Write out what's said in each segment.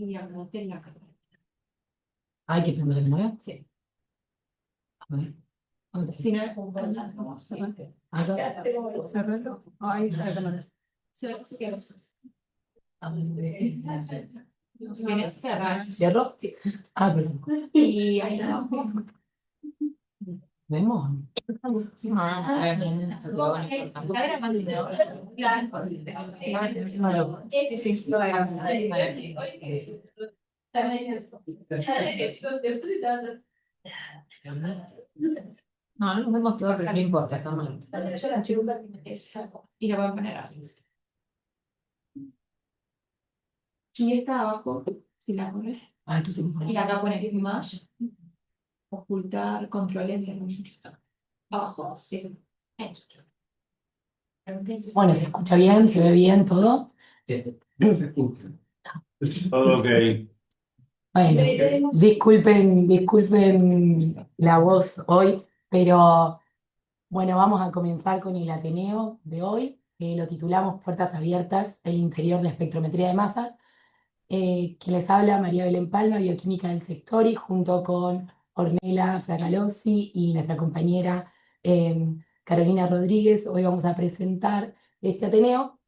y anoten la cámara. Hay que prender el nuevo. Sí. A ver. Otra. Si no, vamos a Acá. cerrarlo. Ahí está la cámara. Si quieres cerrar. ¿Cierro? Sí. Ah, perdón. Y ahí abajo. ¿Vemos? Sí, sí. No, no nos vemos todo, pero no importa, estamos listos. Y lo voy a poner aquí. Y esta abajo, si la pones. Ah, esto sí. Y acá pones más. Ocultar controles de música. Abajo, sí. Bueno, ¿se escucha bien? ¿Se ve bien todo? Todo ok. Bueno, disculpen la voz hoy, pero bueno, vamos a comenzar con el Ateneo de hoy. Lo titulamos Puertas Abiertas, el interior de espectrometría de masas. Quien les habla, María Belén Palma, bioquímica del sector, y junto con Ornella Fracalosi y nuestra compañera Carolina Rodríguez, hoy vamos a presentar este Ateneo,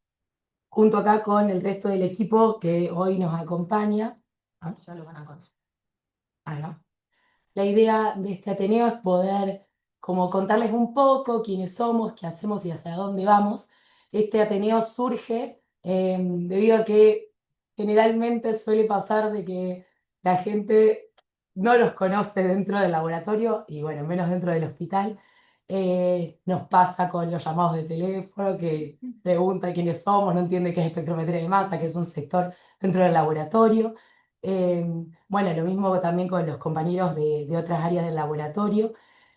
junto acá con el resto del equipo que hoy nos acompaña. Ah, ya lo van a conocer. Ahí va. La idea de este Ateneo es poder como contarles un poco quiénes somos, qué hacemos y hacia dónde vamos. Este Ateneo surge debido a que generalmente suele pasar de que la gente no los conoce dentro del laboratorio y bueno, menos dentro del hospital. Nos pasa con los llamados de teléfono que pregunta quiénes somos, no entiende qué es espectrometría de masa, que es un sector dentro del laboratorio. Eh, bueno, lo mismo también con los compañeros de otras áreas del laboratorio.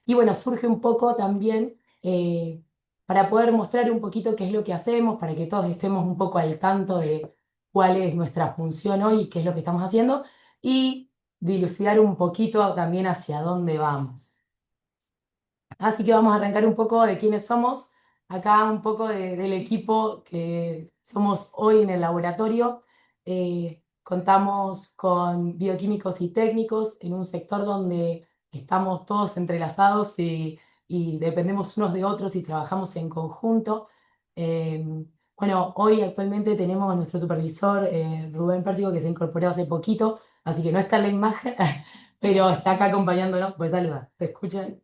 Y bueno, surge un poco también para poder mostrar un poquito qué es lo que hacemos, para que todos estemos un poco al tanto de cuál es nuestra función hoy y qué es lo que estamos haciendo, y dilucidar un poquito también hacia dónde vamos. Así que vamos a arrancar un poco de quiénes somos, acá un poco del equipo que somos hoy en el laboratorio. Contamos con bioquímicos y técnicos en un sector donde estamos todos entrelazados y dependemos unos de otros y trabajamos en conjunto. Eh, bueno, hoy actualmente tenemos a nuestro supervisor Rubén Pérsico, que se incorporó hace poquito, así que no está en la imagen, pero está acá acompañándonos. Pues saluda, ¿te escuchan?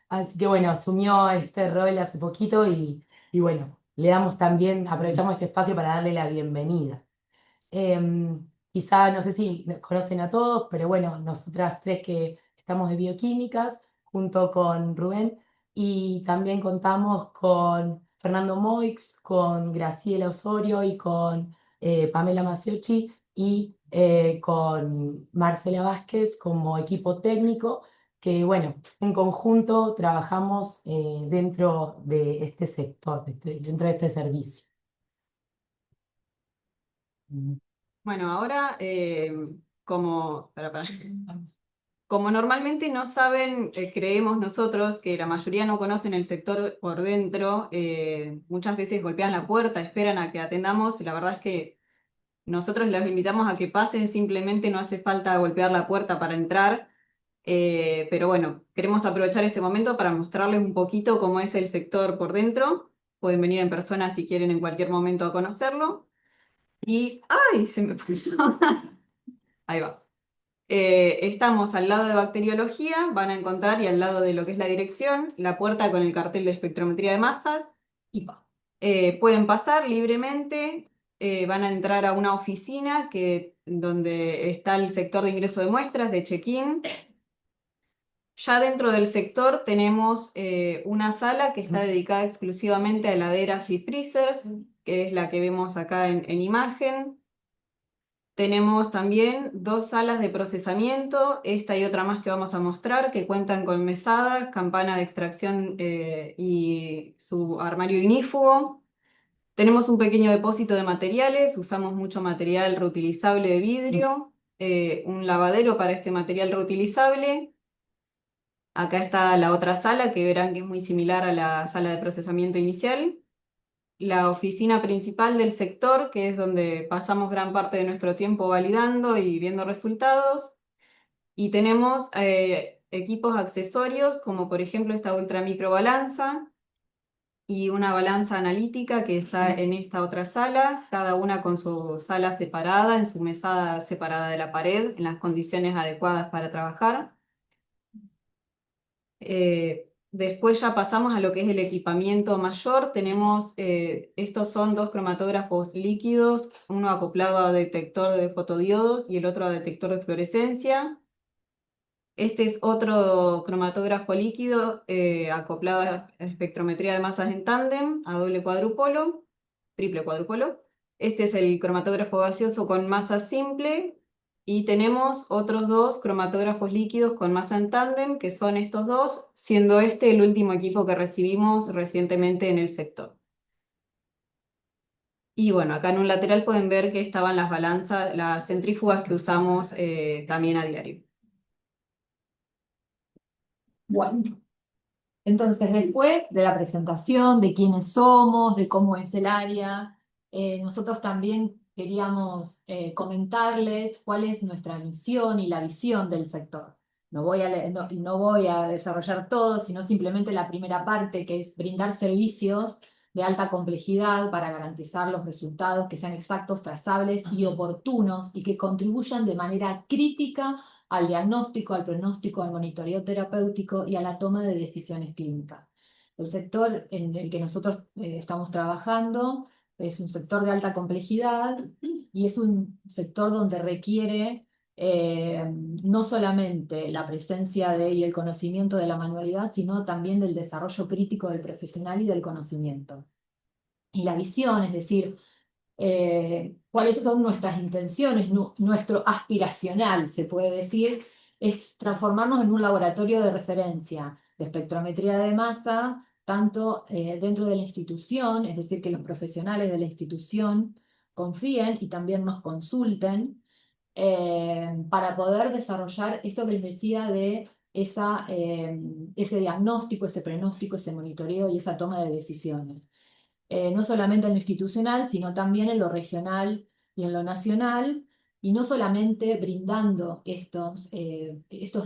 Así que bueno, asumió este rol hace poquito y bueno, le damos también, aprovechamos este espacio para darle la bienvenida. Quizá, no sé si nos conocen a todos, pero bueno, nosotras tres que estamos de bioquímicas, junto con Rubén, y también contamos con Fernando Moix, con Graciela Osorio y con Pamela Maciochi y con Marcela Vázquez como equipo técnico, que bueno, en conjunto trabajamos dentro de este sector, dentro de este servicio. Bueno, ahora, como normalmente no saben, creemos nosotros que la mayoría no conocen el sector por dentro, muchas veces golpean la puerta, esperan a que atendamos, y la verdad es que nosotros los invitamos a que pasen, simplemente no hace falta golpear la puerta para entrar, pero bueno, queremos aprovechar este momento para mostrarles un poquito cómo es el sector por dentro. Pueden venir en persona si quieren en cualquier momento a conocerlo. Y, ¡ay! Se me puso. Ahí va. Estamos al lado de bacteriología, van a encontrar, y al lado de lo que es la dirección, la puerta con el cartel de espectrometría de masas. Pueden pasar libremente, van a entrar a una oficina donde está el sector de ingreso de muestras, de check-in. Ya dentro del sector tenemos una sala que está dedicada exclusivamente a heladeras y freezers, que es la que vemos acá en imagen. Tenemos también dos salas de procesamiento, esta y otra más que vamos a mostrar, que cuentan con mesada, campana de extracción y su armario ignífugo. Tenemos un pequeño depósito de materiales, usamos mucho material reutilizable de vidrio, un lavadero para este material reutilizable. Acá está la otra sala, que verán que es muy similar a la sala de procesamiento inicial. la oficina principal del sector, que es donde pasamos gran parte de nuestro tiempo validando y viendo resultados. Y tenemos equipos accesorios, como por ejemplo esta ultramicrobalanza y una balanza analítica que está en esta otra sala, cada una con su sala separada, en su mesada separada de la pared, en las condiciones adecuadas para trabajar. Después ya pasamos a lo que es el equipamiento mayor. Tenemos, estos son dos cromatógrafos líquidos, uno acoplado a detector de fotodiodos y el otro a detector de fluorescencia. Este es otro cromatógrafo líquido acoplado a espectrometría de masas en tándem, a doble cuadrupolo, triple cuadrupolo. Este es el cromatógrafo gaseoso con masa simple. Y tenemos otros dos cromatógrafos líquidos con masa en tándem, que son estos dos, siendo este el último equipo que recibimos recientemente en el sector. Y bueno, acá en un lateral pueden ver que estaban las balanzas, las centrífugas que usamos también a diario. Bueno, entonces después de la presentación de quiénes somos, de cómo es el área, nosotros también queríamos comentarles cuál es nuestra misión y la visión del sector. No voy a desarrollar todo, sino simplemente la primera parte, que es brindar servicios de alta complejidad para garantizar los resultados que sean exactos, trazables y oportunos y que contribuyan de manera crítica al diagnóstico, al pronóstico, al monitoreo terapéutico y a la toma de decisiones clínicas. El sector en el que nosotros estamos trabajando es un sector de alta complejidad y es un sector donde requiere no solamente la presencia y el conocimiento de la manualidad, sino también del desarrollo crítico del profesional y del conocimiento. Y la visión, es decir, cuáles son nuestras intenciones, nuestro aspiracional, se puede decir, es transformarnos en un laboratorio de referencia de espectrometría de masa, tanto dentro de la institución, es decir, que los profesionales de la institución confíen y también nos consulten para poder desarrollar esto que les decía de ese diagnóstico, ese pronóstico, ese monitoreo y esa toma de decisiones. No solamente en lo institucional, sino también en lo regional y en lo nacional, y no solamente brindando estos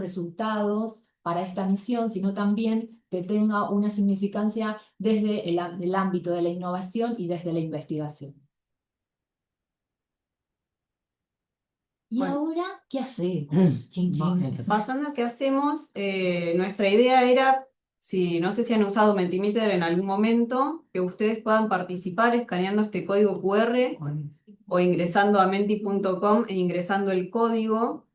resultados para esta misión, sino también que tenga una significancia desde el ámbito de la innovación y desde la investigación. ¿Y Bueno. ahora qué hacemos? Chin, chin. Pasando a qué hacemos, nuestra idea era, no sé si han usado Mentimeter en algún momento, que ustedes puedan participar escaneando este código QR o ingresando a menti.com e ingresando el código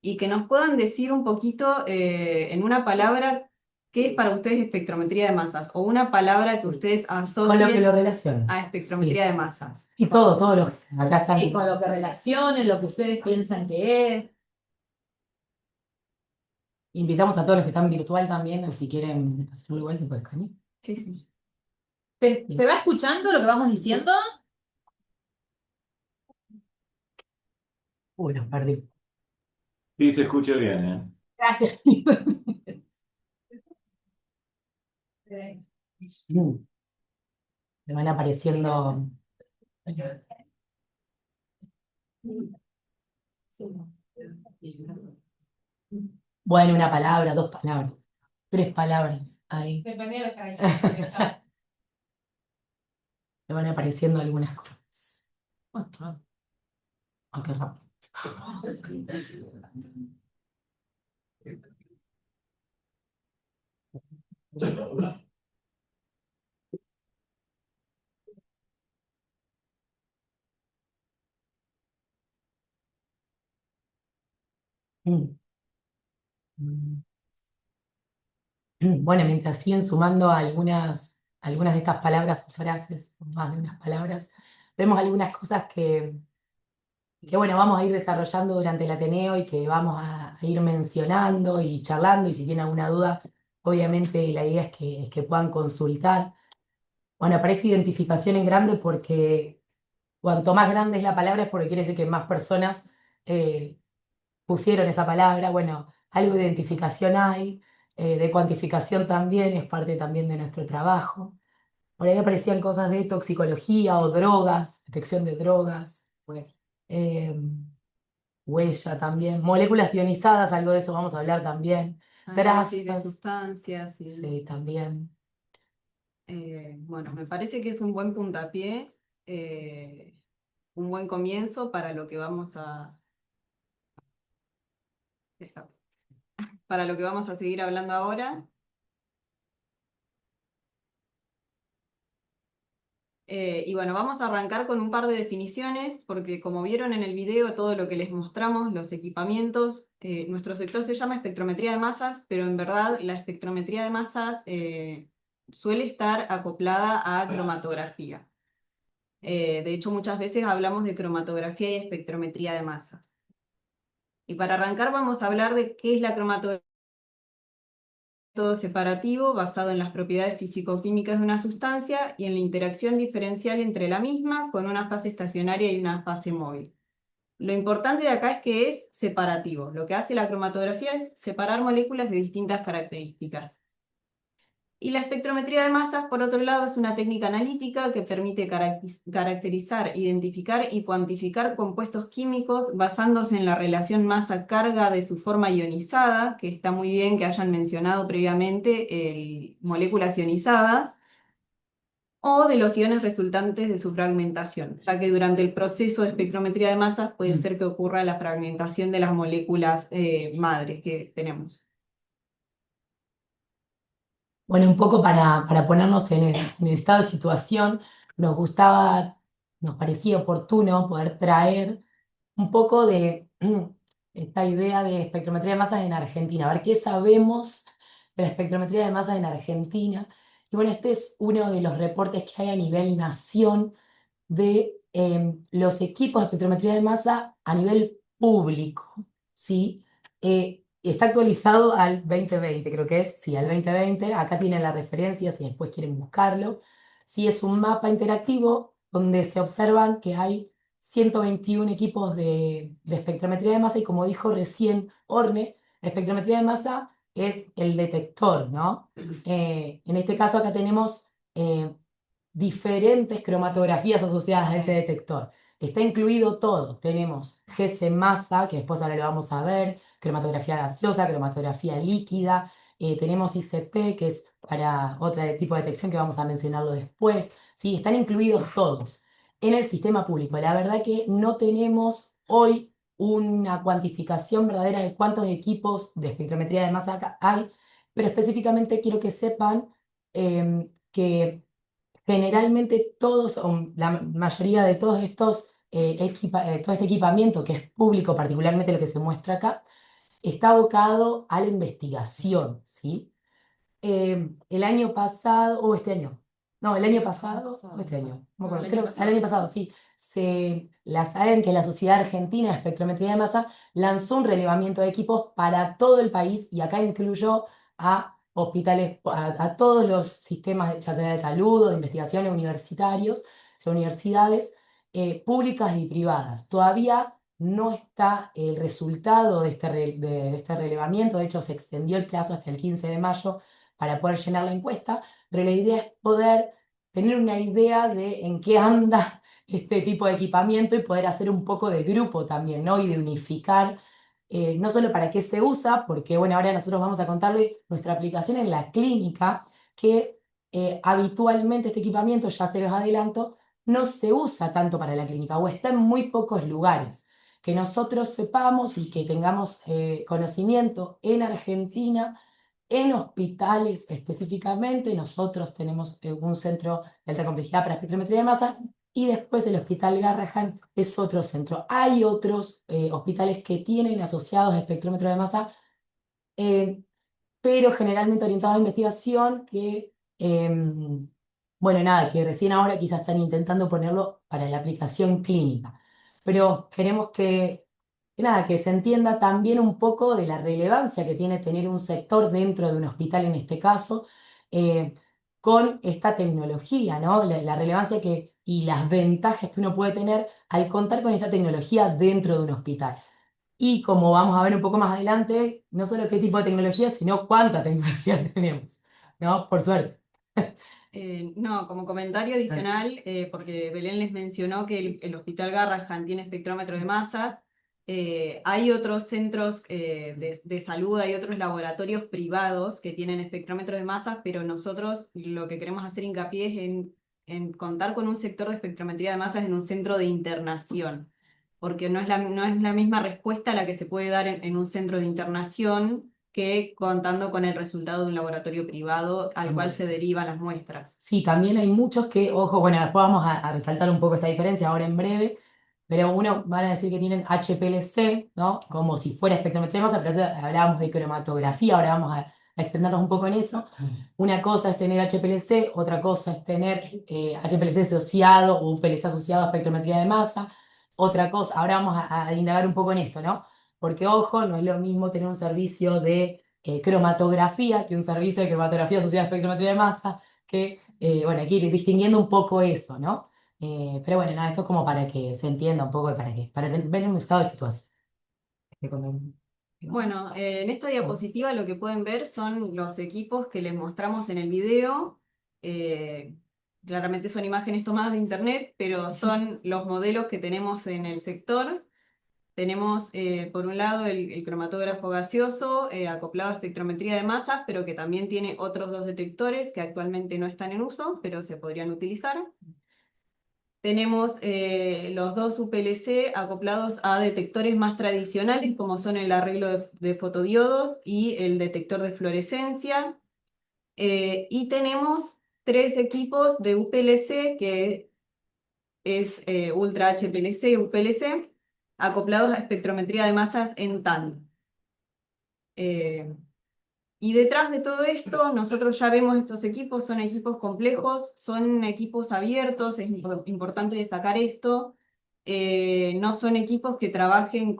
y que nos puedan decir un poquito en una palabra qué es para ustedes espectrometría de masas o una palabra que ustedes Con lo que asocien lo relacionan. a espectrometría de masas. Y todo lo acá está. Sí, con lo que relacionen, lo que ustedes piensan que es. Invitamos a todos los que están virtual también, si quieren hacerlo igual, se puede escanear. Sí, sí. ¿Se va escuchando lo que vamos diciendo? Uy, los perdí. Sí, se escucha bien, ¿eh? Gracias. Me van apareciendo. Bueno, una palabra, dos palabras, tres palabras. Ahí. Me van apareciendo algunas cosas. Bueno, ah, qué rápido. Mm. Mm. Bueno, mientras siguen sumando algunas de estas palabras o frases, o más de unas palabras, vemos algunas cosas que bueno, vamos a ir desarrollando durante el Ateneo y que vamos a ir mencionando y charlando, y si tienen alguna duda, obviamente la idea es que puedan consultar. Bueno, aparece identificación en grande porque cuanto más grande es la palabra es porque quiere decir que más personas eh, pusieron esa palabra. Bueno, algo de identificación hay, de cuantificación también, es parte también de nuestro trabajo. Por ahí aparecían cosas de toxicología o drogas, detección de drogas, eh, huella también, moléculas ionizadas, algo de eso vamos a hablar también. Análisis de Trazas, sustancias y sí, también. bueno, me parece que es un buen puntapié, un buen comienzo para lo que vamos a para lo que vamos a seguir hablando ahora. Y bueno, vamos a arrancar con un par de definiciones, porque como vieron en el video, todo lo que les mostramos, los equipamientos, nuestro sector se llama espectrometría de masas, pero en verdad la espectrometría de masas suele estar acoplada a cromatografía. De hecho, muchas veces hablamos de cromatografía y espectrometría de masas. Y para arrancar vamos a hablar de qué es la cromatografía. Método separativo basado en las propiedades físico-químicas de una sustancia y en la interacción diferencial entre la misma con una fase estacionaria y una fase móvil. Lo importante de acá es que es separativo. Lo que hace la cromatografía es separar moléculas de distintas características. Y la espectrometría de masas, por otro lado, es una técnica analítica que permite caracterizar, identificar y cuantificar compuestos químicos basándose en la relación masa-carga de su forma ionizada, que está muy bien que hayan mencionado previamente moléculas ionizadas, o de los iones resultantes de su fragmentación, ya que durante el proceso de espectrometría de masas puede ser que ocurra la fragmentación de las moléculas madres que tenemos. Bueno, un poco para ponernos en el estado de situación, nos parecía oportuno poder traer un poco de esta idea de espectrometría de masas en Argentina, a ver qué sabemos de la espectrometría de masas en Argentina. Y bueno, este es uno de los reportes que hay a nivel nación de los equipos de espectrometría de masa a nivel público, ¿sí? Está actualizado al 2020, creo que es, sí, al 2020. Acá tienen la referencia si después quieren buscarlo. Sí, es un mapa interactivo donde se observan que hay 121 equipos de espectrometría de masa y como dijo recién Orne, la espectrometría de masa es el detector, ¿no? En este caso acá tenemos diferentes cromatografías asociadas a ese detector. Está incluido todo. Tenemos GC masa, que después ahora lo vamos a ver, cromatografía gaseosa, cromatografía líquida, tenemos ICP, que es para otro tipo de detección que vamos a mencionarlo después. Sí, están incluidos todos en el sistema público. La verdad que no tenemos hoy una cuantificación verdadera de cuántos equipos de espectrometría de masa hay, pero específicamente quiero que sepan que generalmente todos, o la mayoría de todos estos, todo este equipamiento que es público, particularmente lo que se muestra acá, está abocado a la investigación, ¿sí? El año pasado, o este año, no, el año pasado, o este año, no me acuerdo, El año creo, el año pasado, sí, la SAEM, que es la Sociedad Argentina de Espectrometría de Masa, lanzó un relevamiento de equipos para todo el país y acá incluyó a hospitales, a todos los sistemas, ya sea de salud o de investigaciones universitarios, o sea, universidades públicas y privadas. Todavía no está el resultado de este relevamiento, de hecho se extendió el plazo hasta el 15 de mayo para poder llenar la encuesta, pero la idea es poder tener una idea de en qué anda este tipo de equipamiento y poder hacer un poco de grupo también, ¿no? Y de unificar, no solo para qué se usa, porque bueno, ahora nosotros vamos a contarle nuestra aplicación en la clínica, que habitualmente este equipamiento, ya se los adelanto, no se usa tanto para la clínica o está en muy pocos lugares. Que nosotros sepamos y que tengamos conocimiento en Argentina en hospitales específicamente, nosotros tenemos un centro de alta complejidad para espectrometría de masa y después el Hospital Garrahan es otro centro. Hay otros hospitales que tienen asociados espectrómetro de masa, eh, pero generalmente orientados a investigación que, bueno, nada, que recién ahora quizás están intentando ponerlo para la aplicación clínica. Pero queremos que nada, que se entienda también un poco de la relevancia que tiene tener un sector dentro de un hospital en este caso, eh, con esta tecnología, ¿no? La relevancia y las ventajas que uno puede tener al contar con esta tecnología dentro de un hospital. Y como vamos a ver un poco más adelante, no solo qué tipo de tecnología, sino cuánta tecnología tenemos, ¿no? Por suerte. No, como comentario adicional, porque Belén les mencionó que el Hospital Garrahan tiene espectrómetro de masas, hay otros centros de salud, hay otros laboratorios privados que tienen espectrómetro de masas, pero nosotros lo que queremos hacer hincapié es en contar con un sector de espectrometría de masas en un centro de internación, porque no es la misma respuesta la que se puede dar en un centro de internación que contando con el resultado de un laboratorio privado al cual se derivan las muestras. Sí, también hay muchos que, ojo, bueno, después vamos a resaltar un poco esta diferencia ahora en breve, pero uno van a decir que tienen HPLC, ¿no? Como si fuera espectrometría de masa, pero eso hablábamos de cromatografía, ahora vamos a extendernos un poco en eso. Una cosa es tener HPLC, otra cosa es tener HPLC asociado o UPLC asociado a espectrometría de masa, otra cosa, ahora vamos a indagar un poco en esto, ¿no? Porque, ojo, no es lo mismo tener un servicio de cromatografía que un servicio de cromatografía asociada a espectrometría de masa, que, bueno, hay que ir distinguiendo un poco eso, ¿no? Pero bueno, nada, esto es como para que se entienda un poco, para ver un estado de situación. Bueno, en esta diapositiva lo que pueden ver son los equipos que les mostramos en el video. Eh, Claramente son imágenes tomadas de internet, pero son los modelos que tenemos en el sector. Tenemos, por un lado, el cromatógrafo gaseoso acoplado a espectrometría de masas, pero que también tiene otros dos detectores que actualmente no están en uso, pero se podrían utilizar. Tenemos los dos UPLC acoplados a detectores más tradicionales, como son el arreglo de fotodiodos y el detector de fluorescencia. Y tenemos tres equipos de UPLC, que es Ultra HPLC y UPLC, acoplados a espectrometría de masas en TAN. Y detrás de todo esto, nosotros ya vemos estos equipos, son equipos complejos, son equipos abiertos, es importante destacar esto. No son equipos que trabajen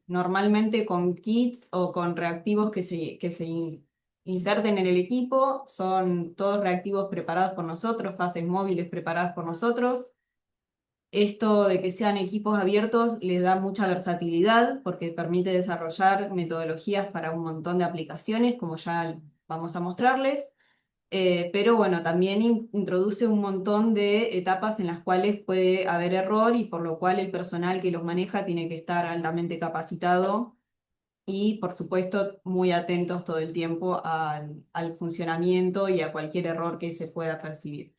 normalmente con kits o con reactivos que se inserten en el equipo, son todos reactivos preparados por nosotros, fases móviles preparadas por nosotros. Esto de que sean equipos abiertos les da mucha versatilidad porque permite desarrollar metodologías para un montón de aplicaciones, como ya vamos a mostrarles. Pero bueno, también introduce un montón de etapas en las cuales puede haber error y por lo cual el personal que los maneja tiene que estar altamente capacitado y, por supuesto, muy atentos todo el tiempo al funcionamiento y a cualquier error que se pueda percibir.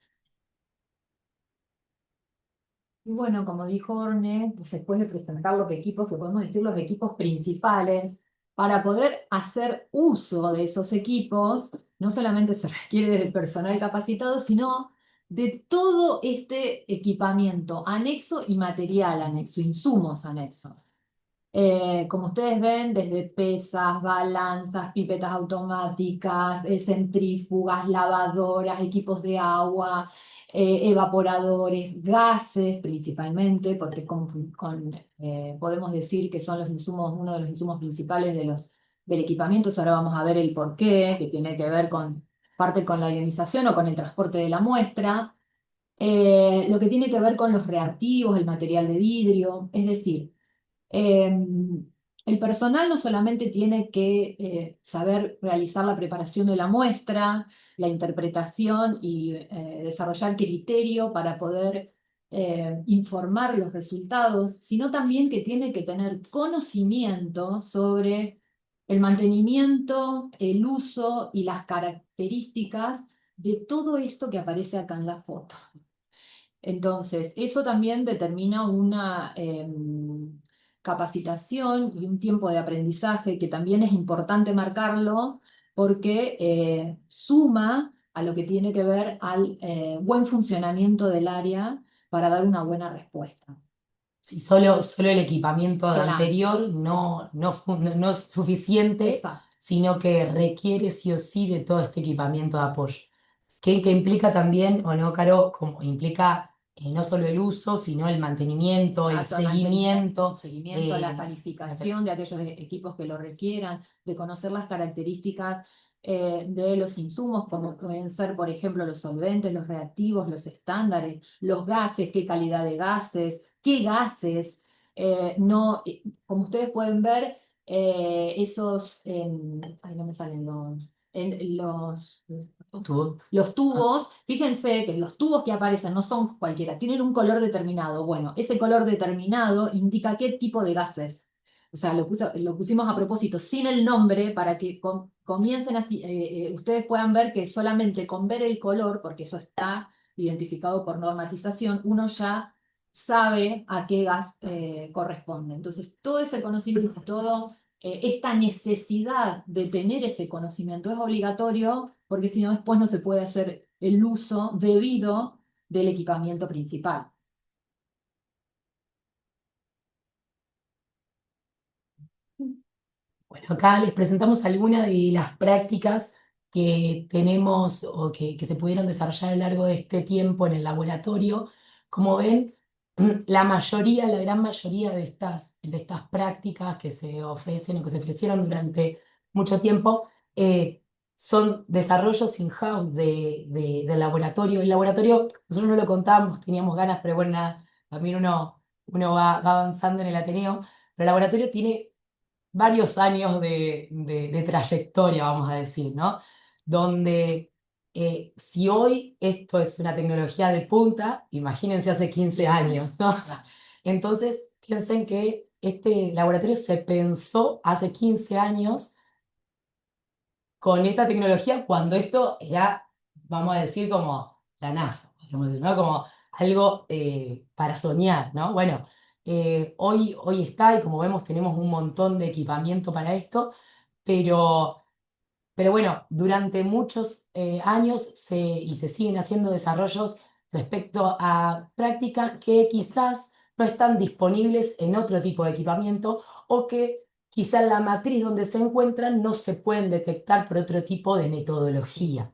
Y bueno, como dijo Orne, después de presentar los equipos, que podemos decir los equipos principales, para poder hacer uso de esos equipos, no solamente se requiere del personal capacitado, sino de todo este equipamiento anexo y material anexo, insumos anexos. Como ustedes ven, desde pesas, balanzas, pipetas automáticas, centrífugas, lavadoras, equipos de agua, evaporadores, gases principalmente, porque podemos decir que son los insumos, uno de los insumos principales del equipamiento. Ahora vamos a ver el porqué, que tiene que ver con parte con la ionización o con el transporte de la muestra. Lo que tiene que ver con los reactivos, el material de vidrio, es decir, el personal no solamente tiene que saber realizar la preparación de la muestra, la interpretación y desarrollar criterio para poder informar los resultados, sino también que tiene que tener conocimiento sobre el mantenimiento, el uso y las características de todo esto que aparece acá en la foto. Entonces, eso también determina una capacitación y un tiempo de aprendizaje que también es importante marcarlo porque suma a lo que tiene que ver al buen funcionamiento del área para dar una buena respuesta. Si solo el equipamiento Claro. anterior no es suficiente, Exacto. sino que requiere sí o sí de todo este equipamiento de apoyo. Que implica también, o no, Caro, como implica no solo el uso, sino el mantenimiento, el Exacto, seguimiento. seguimiento, la calificación de aquellos equipos que lo requieran, de conocer las características de los insumos, como pueden ser, por ejemplo, los solventes, los reactivos, los estándares, los gases, qué calidad de gases, qué gases. No, como ustedes pueden ver, ay, no me salen los en Tú. los tubos, fíjense que los tubos que aparecen no son cualquiera, tienen un color determinado. Bueno, ese color determinado indica qué tipo de gases. O sea, lo pusimos a propósito sin el nombre para que comiencen así, ustedes puedan ver que solamente con ver el color, porque eso está identificado por normatización, uno ya sabe a qué gas corresponde. Entonces, todo ese conocimiento, todo esta necesidad de tener ese conocimiento es obligatorio porque si no después no se puede hacer el uso debido del equipamiento principal. Bueno, acá les presentamos algunas de las prácticas que tenemos o que se pudieron desarrollar a lo largo de este tiempo en el laboratorio. Como ven, la mayoría, la gran mayoría de estas prácticas que se ofrecen o que se ofrecieron durante mucho tiempo son desarrollos in-house del laboratorio. El laboratorio, nosotros no lo contamos, teníamos ganas, pero bueno, nada, también uno va avanzando en el Ateneo, pero el laboratorio tiene varios años de trayectoria, vamos a decir, ¿no? Donde si hoy esto es una tecnología de punta, imagínense hace 15 años, ¿no? Entonces, piensen que este laboratorio se pensó hace 15 años con esta tecnología cuando esto era, vamos a decir, como la NASA, podríamos decir, ¿no? Como algo para soñar, ¿no? Bueno, hoy está y como vemos tenemos un montón de equipamiento para esto, pero, pero bueno, durante muchos años y se siguen haciendo desarrollos respecto a prácticas que quizás no están disponibles en otro tipo de equipamiento o que quizás la matriz donde se encuentran no se pueden detectar por otro tipo de metodología.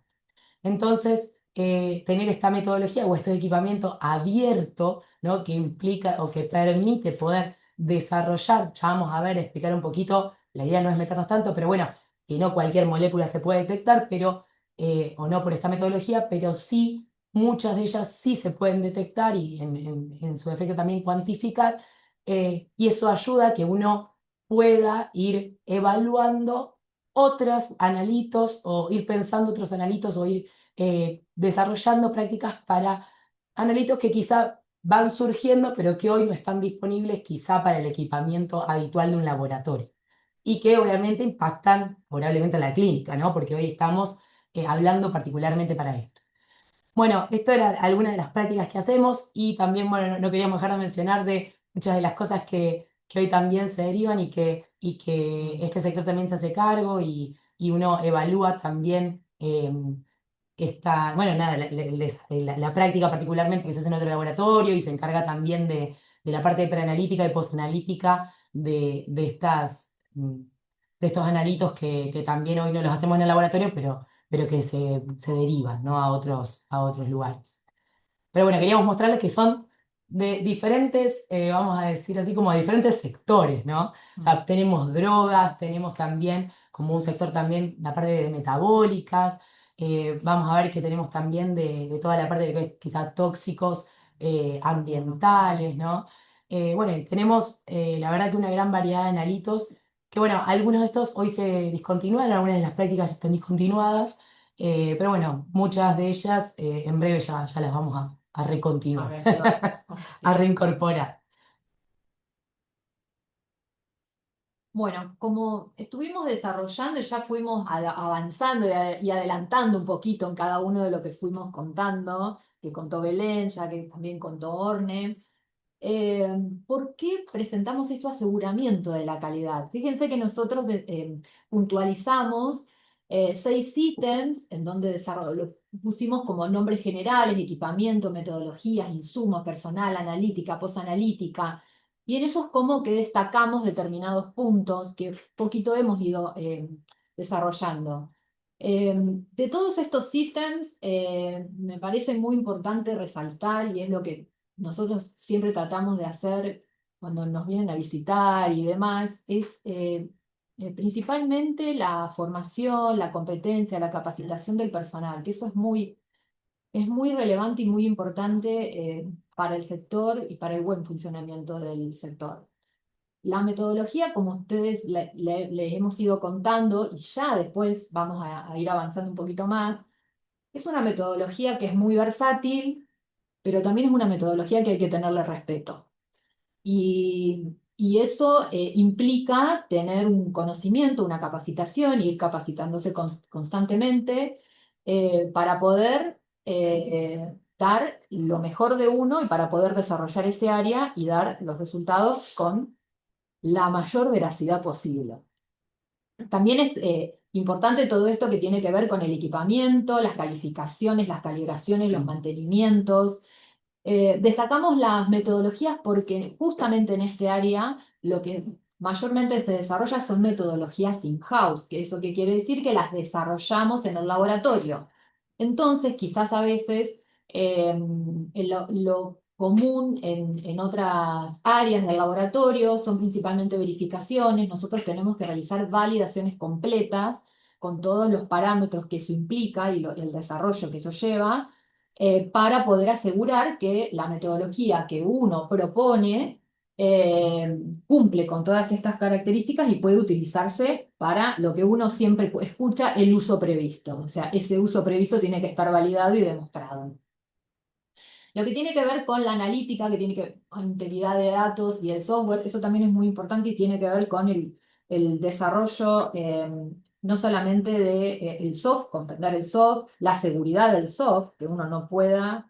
Entonces, tener esta metodología o este equipamiento abierto, ¿no? Que implica o que permite poder desarrollar, ya vamos a ver, explicar un poquito, la idea no es meternos tanto, pero bueno, que no cualquier molécula se puede detectar, pero, o no por esta metodología, pero sí, muchas de ellas sí se pueden detectar y en su efecto también cuantificar, y eso ayuda a que uno pueda ir evaluando otros analitos o ir pensando otros analitos o ir desarrollando prácticas para analitos que quizá van surgiendo, pero que hoy no están disponibles quizá para el equipamiento habitual de un laboratorio. Y que obviamente impactan favorablemente a la clínica, ¿no? Porque hoy estamos hablando particularmente para esto. Bueno, esto era algunas de las prácticas que hacemos y también, bueno, no queríamos dejar de mencionar de muchas de las cosas que hoy también se derivan y que este sector también se hace cargo y uno evalúa también bueno, nada, la práctica particularmente que se hace en otro laboratorio y se encarga también de la parte de preanalítica y posanalítica de estos analitos que también hoy no los hacemos en el laboratorio, pero que se derivan, ¿no? a otros lugares. Pero bueno, queríamos mostrarles que son de diferentes, vamos a decir así, como de diferentes sectores, ¿no? O sea, tenemos drogas, tenemos también como un sector también la parte de metabólicas, vamos a ver que tenemos también de toda la parte de lo que es quizá tóxicos ambientales, ¿no? Bueno, y tenemos la verdad que una gran variedad de analitos, que bueno, algunos de estos hoy se discontinúan, algunas de las prácticas ya están discontinuadas, pero bueno, muchas de ellas en breve ya las vamos a recontinuar, a reincorporar. Bueno, como estuvimos desarrollando y ya fuimos avanzando y adelantando un poquito en cada uno de lo que fuimos contando, que contó Belén, ya que también contó Orne, eh, ¿por qué presentamos esto aseguramiento de la calidad? Fíjense que nosotros puntualizamos 6 ítems en donde lo pusimos como nombres generales, equipamiento, metodologías, insumos, personal, analítica, posanalítica, y en ellos como que destacamos determinados puntos que poquito hemos ido desarrollando. De todos estos ítems, me parece muy importante resaltar, y es lo que nosotros siempre tratamos de hacer cuando nos vienen a visitar y demás, es principalmente la formación, la competencia, la capacitación del personal, que eso es muy relevante y muy importante para el sector y para el buen funcionamiento del sector. la metodología, como ustedes les hemos ido contando, y ya después vamos a ir avanzando un poquito más, es una metodología que es muy versátil, pero también es una metodología que hay que tenerle respeto. Y eso implica tener un conocimiento, una capacitación, ir capacitándose constantemente para poder dar lo mejor de uno y para poder desarrollar ese área y dar los resultados con la mayor veracidad posible. También es importante todo esto que tiene que ver con el equipamiento, las calificaciones, las calibraciones, los mantenimientos. Destacamos las metodologías porque justamente en este área lo que mayormente se desarrolla son metodologías in-house, que eso que quiere decir que las desarrollamos en el laboratorio. Entonces, quizás a veces lo común en otras áreas del laboratorio son principalmente verificaciones. Nosotros tenemos que realizar validaciones completas con todos los parámetros que eso implica y el desarrollo que eso lleva para poder asegurar que la metodología que uno propone cumple con todas estas características y puede utilizarse para lo que uno siempre escucha, el uso previsto. O sea, ese uso previsto tiene que estar validado y demostrado. Lo que tiene que ver con la analítica, que tiene que ver con integridad de datos y el software, eso también es muy importante y tiene que ver con el desarrollo no solamente del soft, comprender el soft, la seguridad del soft, que uno no pueda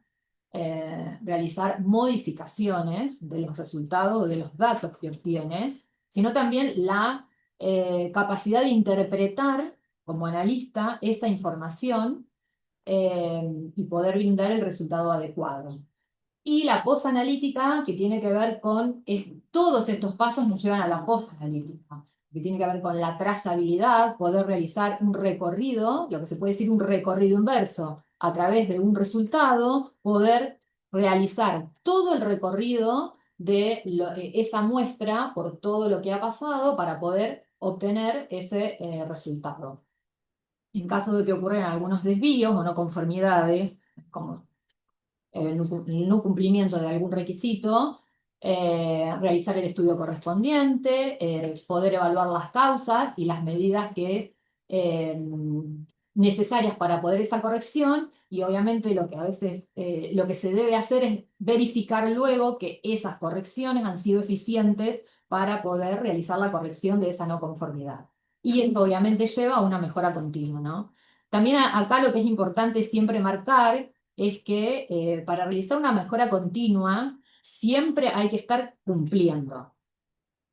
realizar modificaciones de los resultados o de los datos que obtiene, sino también la capacidad de interpretar como analista esa información y poder brindar el resultado adecuado. Y la posanalítica, que tiene que ver con, todos estos pasos nos llevan a la posanalítica, que tiene que ver con la trazabilidad, poder realizar un recorrido, lo que se puede decir un recorrido inverso, a través de un resultado, poder realizar todo el recorrido de esa muestra por todo lo que ha pasado para poder obtener ese resultado. En caso de que ocurran algunos desvíos o no conformidades, como el no cumplimiento de algún requisito, realizar el estudio correspondiente, poder evaluar las causas y las medidas necesarias para poder esa corrección y obviamente lo que a veces lo que se debe hacer es verificar luego que esas correcciones han sido eficientes para poder realizar la corrección de esa no conformidad. Y esto obviamente lleva a una mejora continua, ¿no? También acá lo que es importante siempre marcar es que para realizar una mejora continua siempre hay que estar cumpliendo.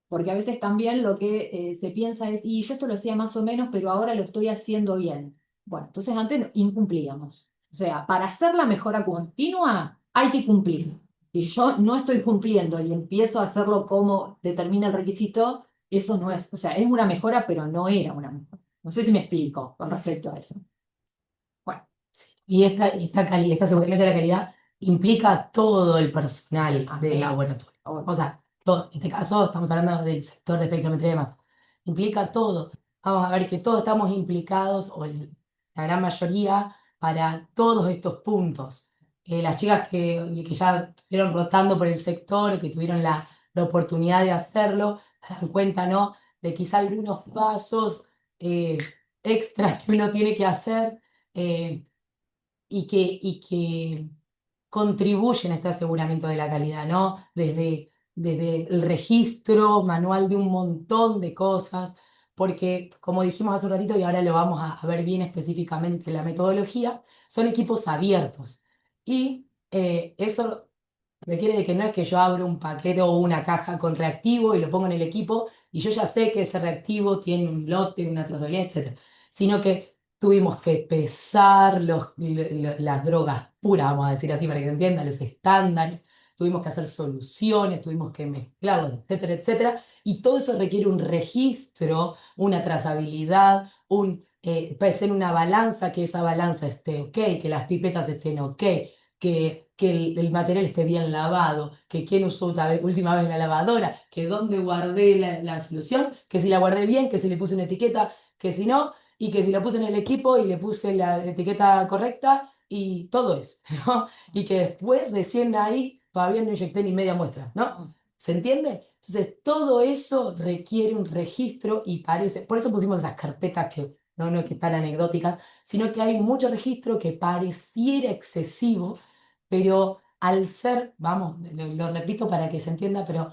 Porque a veces también lo que se piensa es, y yo esto lo hacía más o menos, pero ahora lo estoy haciendo bien. Bueno, entonces antes incumplíamos. O sea, para hacer la mejora continua hay que cumplir. Si yo no estoy cumpliendo y empiezo a hacerlo como determina el requisito, eso no es, o sea, es una mejora, pero no era una mejora. No sé si me explico con respecto a eso. Bueno, Sí. Y esta seguridad de la calidad implica todo el personal del laboratorio. O sea, en este caso estamos hablando del sector de espectrometría de masa. Implica todo. Vamos a ver que todos estamos implicados, la gran mayoría, para todos estos puntos. Las chicas que ya estuvieron rotando por el sector, que tuvieron la oportunidad de hacerlo, se dan cuenta, ¿no? De quizá algunos pasos extras que uno tiene que hacer. Y que contribuyen a este aseguramiento de la calidad, ¿no? Desde el registro manual de un montón de cosas, porque como dijimos hace un ratito y ahora lo vamos a ver bien específicamente la metodología, son equipos abiertos. Y eso requiere de que no es que yo abro un paquete o una caja con reactivo y lo pongo en el equipo y yo ya sé que ese reactivo tiene un lote, una trazabilidad, etc. Sino que tuvimos que pesar las drogas puras, vamos a decir así para que se entienda, los estándares, tuvimos que hacer soluciones, tuvimos que mezclarlos, etcétera, etcétera. Y todo eso requiere un registro, una trazabilidad, pesar una balanza, que esa balanza esté ok, que las pipetas estén ok, que el material esté bien lavado, que quién usó última vez la lavadora, que dónde guardé la solución, que si la guardé bien, que si le puse una etiqueta, que si no, y que si la puse en el equipo y le puse la etiqueta correcta y todo eso, ¿no? Y que después, recién ahí, todavía no inyecté ni media muestra, ¿no? ¿Se entiende? Entonces, todo eso requiere un registro y parece, por eso pusimos esas carpetas que no es que están anecdóticas, sino que hay mucho registro que pareciera excesivo, pero al ser, vamos, lo repito para que se entienda, pero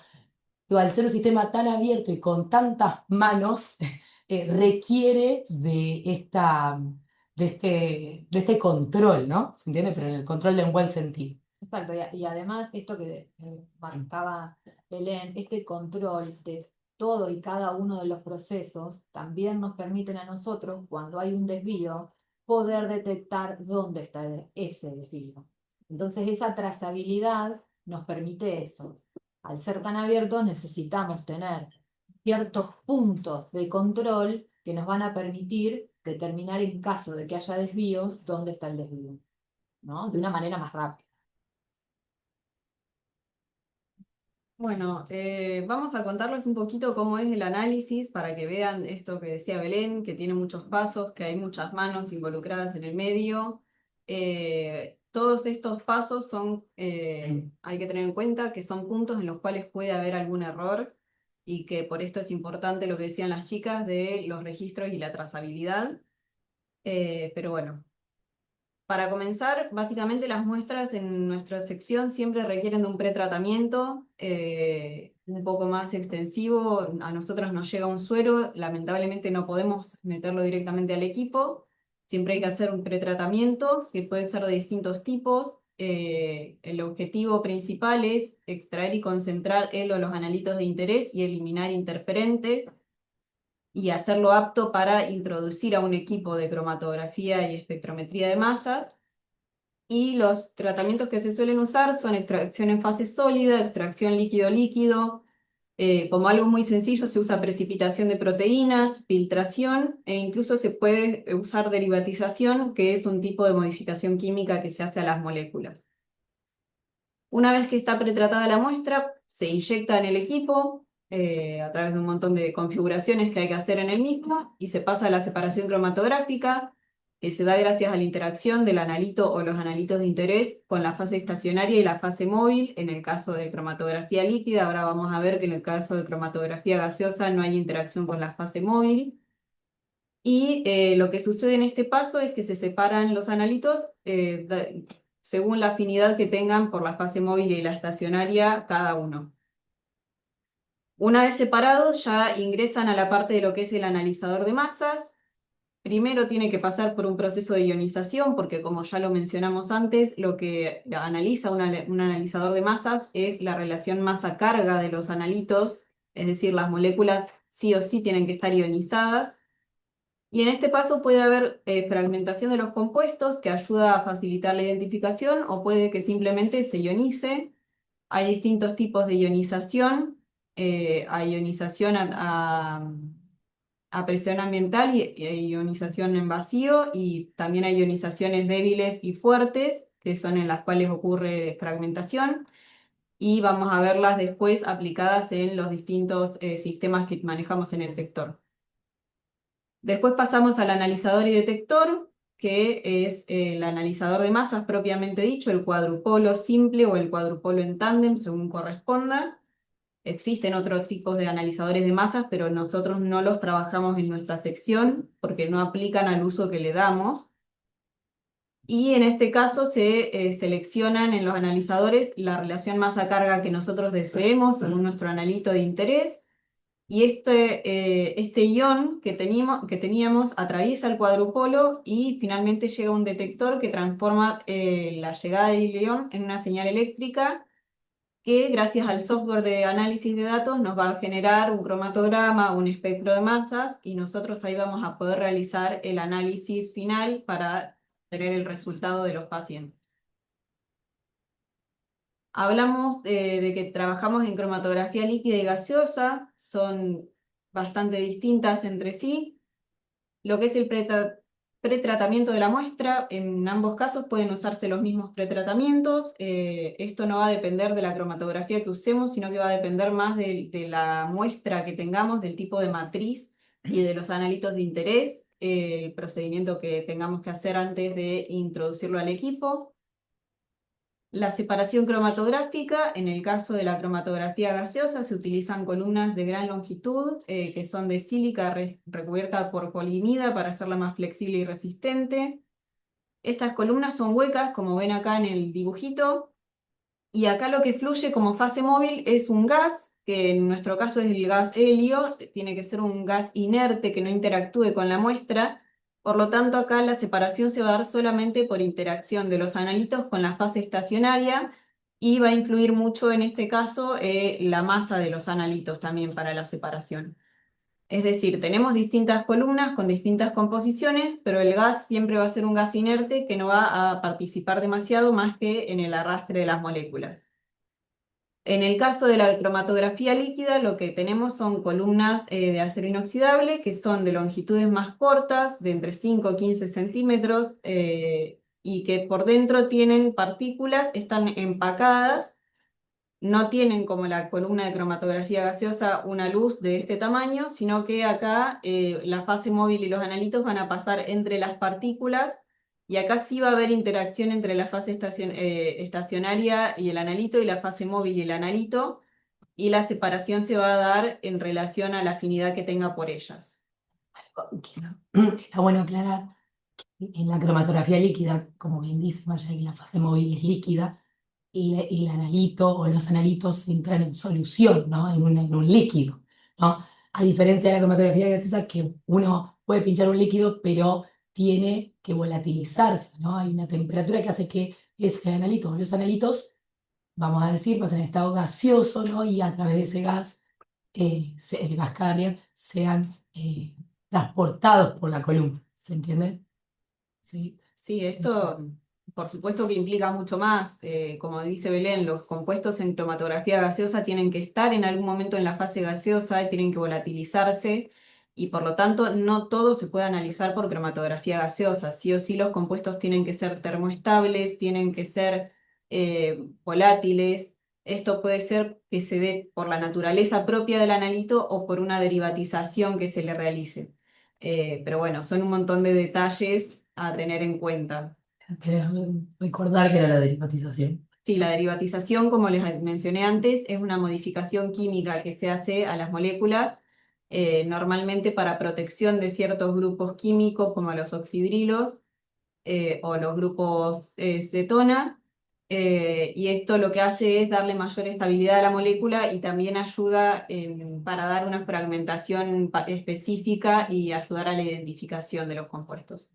digo, al ser un sistema tan abierto y con tantas manos, requiere de este control, ¿no? ¿Se entiende? Pero en el control de un buen sentido. Exacto, y además esto que marcaba Belén, este control de todo y cada uno de los procesos también nos permiten a nosotros, cuando hay un desvío, poder detectar dónde está ese desvío. Entonces esa trazabilidad nos permite eso. Al ser tan abiertos necesitamos tener ciertos puntos de control que nos van a permitir determinar en caso de que haya desvíos dónde está el desvío, ¿no? De una manera más rápida. Bueno, vamos a contarles un poquito cómo es el análisis para que vean esto que decía Belén, que tiene muchos pasos, que hay muchas manos involucradas en el medio. Todos estos pasos son, hay que tener en cuenta que son puntos en los cuales puede haber algún error y que por esto es importante lo que decían las chicas de los registros y la trazabilidad. Pero bueno. Para comenzar, básicamente las muestras en nuestra sección siempre requieren de un pretratamiento un poco más extensivo. A nosotros nos llega un suero, lamentablemente no podemos meterlo directamente al equipo. Siempre hay que hacer un pretratamiento que puede ser de distintos tipos. El objetivo principal es extraer y concentrar el o los analitos de interés y eliminar interferentes y hacerlo apto para introducir a un equipo de cromatografía y espectrometría de masas. Y los tratamientos que se suelen usar son extracción en fase sólida, extracción líquido-líquido. Como algo muy sencillo se usa precipitación de proteínas, filtración e incluso se puede usar derivatización, que es un tipo de modificación química que se hace a las moléculas. Una vez que está pretratada la muestra, se inyecta en el equipo a través de un montón de configuraciones que hay que hacer en el mismo y se pasa a la separación cromatográfica, que se da gracias a la interacción del analito o los analitos de interés con la fase estacionaria y la fase móvil. En el caso de cromatografía líquida, ahora vamos a ver que en el caso de cromatografía gaseosa no hay interacción con la fase móvil. Y lo que sucede en este paso es que se separan los analitos según la afinidad que tengan por la fase móvil y la estacionaria cada uno. Una vez separados ya ingresan a la parte de lo que es el analizador de masas. Primero tiene que pasar por un proceso de ionización porque como ya lo mencionamos antes, lo que analiza un analizador de masas es la relación masa-carga de los analitos, es decir, las moléculas sí o sí tienen que estar ionizadas. Y en este paso puede haber fragmentación de los compuestos que ayuda a facilitar la identificación o puede que simplemente se ionice. Hay distintos tipos de ionización. Hay ionización a presión ambiental y ionización en vacío y también hay ionizaciones débiles y fuertes, que son en las cuales ocurre fragmentación. Y vamos a verlas después aplicadas en los distintos sistemas que manejamos en el sector. Después pasamos al analizador y detector, que es el analizador de masas propiamente dicho, el cuadrupolo simple o el cuadrupolo en tándem, según corresponda. Existen otros tipos de analizadores de masas, pero nosotros no los trabajamos en nuestra sección porque no aplican al uso que le damos. Y en este caso se seleccionan en los analizadores la relación masa-carga que nosotros deseemos según nuestro analito de interés. Y este ion que teníamos atraviesa el cuadrupolo y finalmente llega a un detector que transforma la llegada del ion en una señal eléctrica que gracias al software de análisis de datos nos va a generar un cromatograma, un espectro de masas y nosotros ahí vamos a poder realizar el análisis final para tener el resultado de los pacientes. Hablamos de que trabajamos en cromatografía líquida y gaseosa, son bastante distintas entre sí. Lo que es el pretratamiento de la muestra, en ambos casos pueden usarse los mismos pretratamientos. Esto no va a depender de la cromatografía que usemos, sino que va a depender más de la muestra que tengamos, del tipo de matriz y de los analitos de interés, el procedimiento que tengamos que hacer antes de introducirlo al equipo. La separación cromatográfica, en el caso de la cromatografía gaseosa, se utilizan columnas de gran longitud, que son de sílica recubierta por polimida para hacerla más flexible y resistente. Estas columnas son huecas, como ven acá en el dibujito, y acá lo que fluye como fase móvil es un gas, que en nuestro caso es el gas helio, tiene que ser un gas inerte que no interactúe con la muestra. Por lo tanto, acá la separación se va a dar solamente por interacción de los analitos con la fase estacionaria y va a influir mucho en este caso la masa de los analitos también para la separación. Es decir, tenemos distintas columnas con distintas composiciones, pero el gas siempre va a ser un gas inerte que no va a participar demasiado más que en el arrastre de las moléculas. En el caso de la cromatografía líquida, lo que tenemos son columnas de acero inoxidable que son de longitudes más cortas, de entre 5 y 15 centímetros, y que por dentro tienen partículas, están empacadas, no tienen como la columna de cromatografía gaseosa una luz de este tamaño, sino que acá la fase móvil y los analitos van a pasar entre las partículas, y acá sí va a haber interacción entre la fase estacionaria y el analito, y la fase móvil y el analito, y la separación se va a dar en relación a la afinidad que tenga por ellas. Quizá está bueno aclarar que en la cromatografía líquida, como bien dice, más allá de que la fase móvil es líquida, el analito o los analitos entran en solución, ¿no? En un líquido, ¿no? A diferencia de la cromatografía gaseosa, que uno puede pinchar un líquido, pero tiene que volatilizarse, ¿no? Hay una temperatura que hace que ese analito o los analitos, vamos a decir, pasen en estado gaseoso, ¿no? Y a través de ese gas, el gas carrier, sean transportados por la columna, ¿se entiende? Sí. Sí, esto por supuesto que implica mucho más. Como dice Belén, los compuestos en cromatografía gaseosa tienen que estar en algún momento en la fase gaseosa y tienen que volatilizarse, y por lo tanto no todo se puede analizar por cromatografía gaseosa. Sí o sí los compuestos tienen que ser termoestables, tienen que ser volátiles. Esto puede ser que se dé por la naturaleza propia del analito o por una derivatización que se le realice. Pero bueno, son un montón de detalles a tener en cuenta. ¿Querés recordar que era la derivatización? Sí, la derivatización, como les mencioné antes, es una modificación química que se hace a las moléculas, normalmente para protección de ciertos grupos químicos como los oxidrilos o los grupos cetona. Y esto lo que hace es darle mayor estabilidad a la molécula y también ayuda para dar una fragmentación específica y ayudar a la identificación de los compuestos.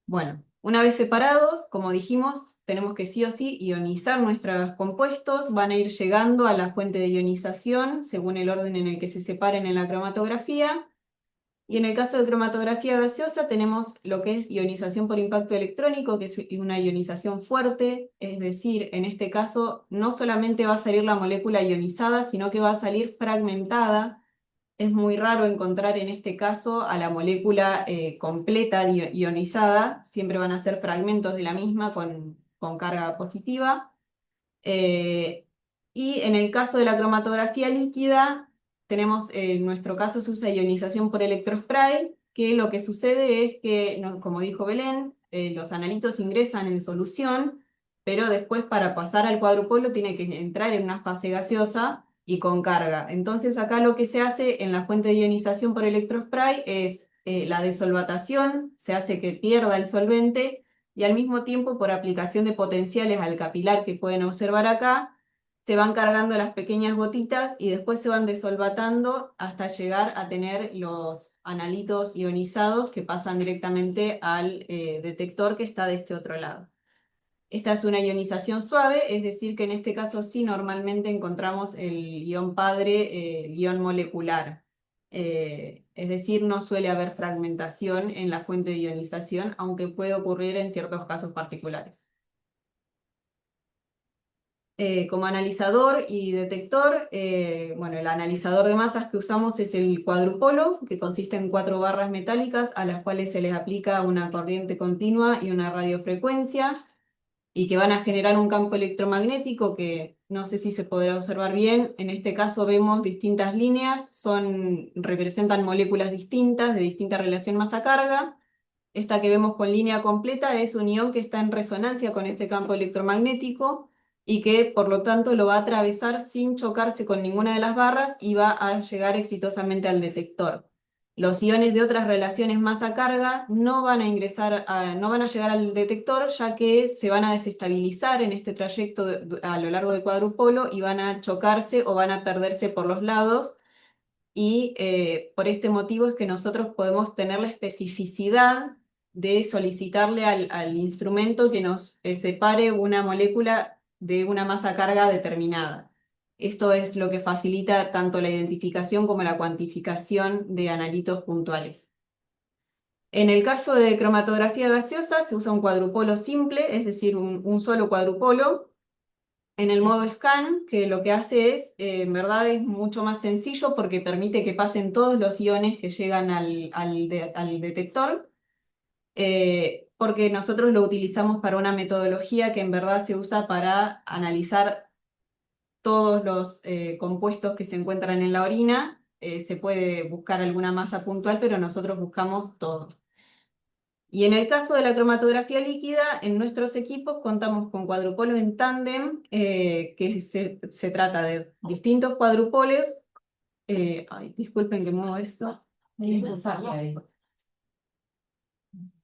Bueno, una vez separados, como dijimos, tenemos que sí o sí ionizar nuestros compuestos, van a ir llegando a la fuente de ionización según el orden en el que se separen en la cromatografía. Y en el caso de cromatografía gaseosa tenemos lo que es ionización por impacto electrónico, que es una ionización fuerte, es decir, en este caso no solamente va a salir la molécula ionizada, sino que va a salir fragmentada. Es muy raro encontrar en este caso a la molécula completa ionizada, siempre van a ser fragmentos de la misma con carga positiva. Eh, y en el caso de la cromatografía líquida, tenemos, en nuestro caso se usa ionización por electrospray, que lo que sucede es que, como dijo Belén, los analitos ingresan en solución, pero después para pasar al cuadrupolo tiene que entrar en una fase gaseosa y con carga. Entonces acá lo que se hace en la fuente de ionización por electrospray es la desolvatación, se hace que pierda el solvente, y al mismo tiempo, por aplicación de potenciales al capilar que pueden observar acá, se van cargando las pequeñas gotitas y después se van desolvatando hasta llegar a tener los analitos ionizados que pasan directamente al detector que está de este otro lado. Esta es una ionización suave, es decir, que en este caso sí normalmente encontramos el ion padre, el ion molecular. Es decir, no suele haber fragmentación en la fuente de ionización, aunque puede ocurrir en ciertos casos particulares. Como analizador y detector, bueno, el analizador de masas que usamos es el cuadrupolo, que consiste en 4 barras metálicas a las cuales se les aplica una corriente continua y una radiofrecuencia, y que van a generar un campo electromagnético que no sé si se podrá observar bien. En este caso vemos distintas líneas, representan moléculas distintas, de distinta relación masa-carga, Esta que vemos con línea completa es un ion que está en resonancia con este campo electromagnético y que por lo tanto lo va a atravesar sin chocarse con ninguna de las barras y va a llegar exitosamente al detector. Los iones de otras relaciones masa-carga no van a no van a llegar al detector, ya que se van a desestabilizar en este trayecto a lo largo del cuadrupolo y van a chocarse o van a perderse por los lados. Y por este motivo es que nosotros podemos tener la especificidad de solicitarle al instrumento que nos separe una molécula de una masa carga determinada. Esto es lo que facilita tanto la identificación como la cuantificación de analitos puntuales. En el caso de cromatografía gaseosa se usa un cuadrupolo simple, es decir, un solo cuadrupolo. En el modo scan, que lo que hace es, en verdad es mucho más sencillo porque permite que pasen todos los iones que llegan al detector, porque nosotros lo utilizamos para una metodología que en verdad se usa para analizar todos los compuestos que se encuentran en la orina. Se puede buscar alguna masa puntual, pero nosotros buscamos todo. Y en el caso de la cromatografía líquida, en nuestros equipos contamos con cuadrupolos en tándem, que se trata de distintos cuadrupolos. Ay, disculpen que muevo esto. Hay un mensaje ahí.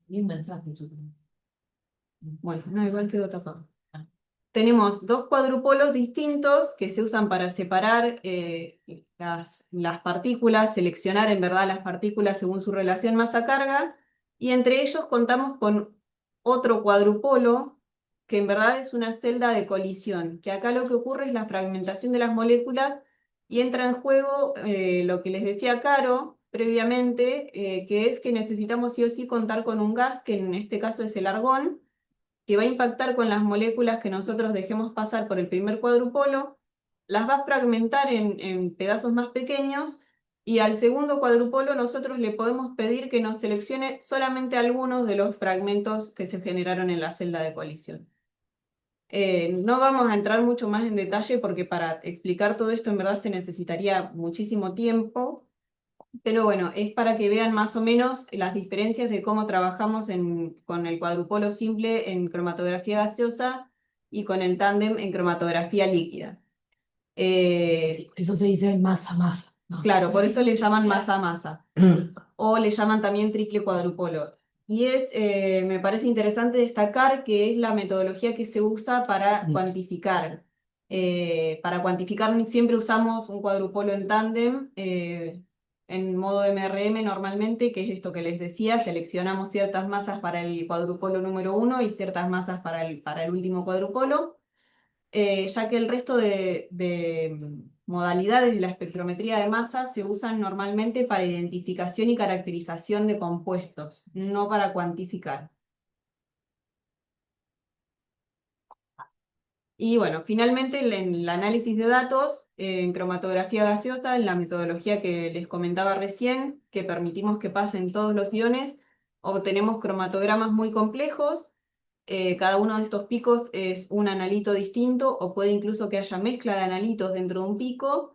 Hay un mensaje, yo creo. Bueno, no, igual quedó tapado. Tenemos dos cuadrupolos distintos que se usan para separar las partículas, seleccionar en verdad las partículas según su relación masa-carga, y entre ellos contamos con otro cuadrupolo que en verdad es una celda de colisión, que acá lo que ocurre es la fragmentación de las moléculas y entra en juego lo que les decía Caro previamente, que es que necesitamos sí o sí contar con un gas, que en este caso es el argón, que va a impactar con las moléculas que nosotros dejemos pasar por el primer cuadrupolo, las va a fragmentar en pedazos más pequeños, y al segundo cuadrupolo nosotros le podemos pedir que nos seleccione solamente algunos de los fragmentos que se generaron en la celda de colisión. No vamos a entrar mucho más en detalle porque para explicar todo esto en verdad se necesitaría muchísimo tiempo. Pero bueno, es para que vean más o menos las diferencias de cómo trabajamos con el cuadrupolo simple en cromatografía gaseosa y con el tándem en cromatografía líquida. Sí, por eso se dice masa, masa, ¿no? Claro, por eso le llaman masa a masa, o le llaman también triple cuadrupolo. Y me parece interesante destacar que es la metodología que se usa para cuantificar. Para cuantificar siempre usamos un cuadrupolo en tándem, en modo MRM normalmente, que es esto que les decía, seleccionamos ciertas masas para el cuadrupolo número 1 y ciertas masas para el último cuadrupolo, ya que el resto de modalidades de la espectrometría de masa se usan normalmente para identificación y caracterización de compuestos, no para cuantificar. Y bueno, finalmente en el análisis de datos, en cromatografía gaseosa, en la metodología que les comentaba recién, que permitimos que pasen todos los iones, obtenemos cromatogramas muy complejos. Cada uno de estos picos es un analito distinto, o puede incluso que haya mezcla de analitos dentro de un pico,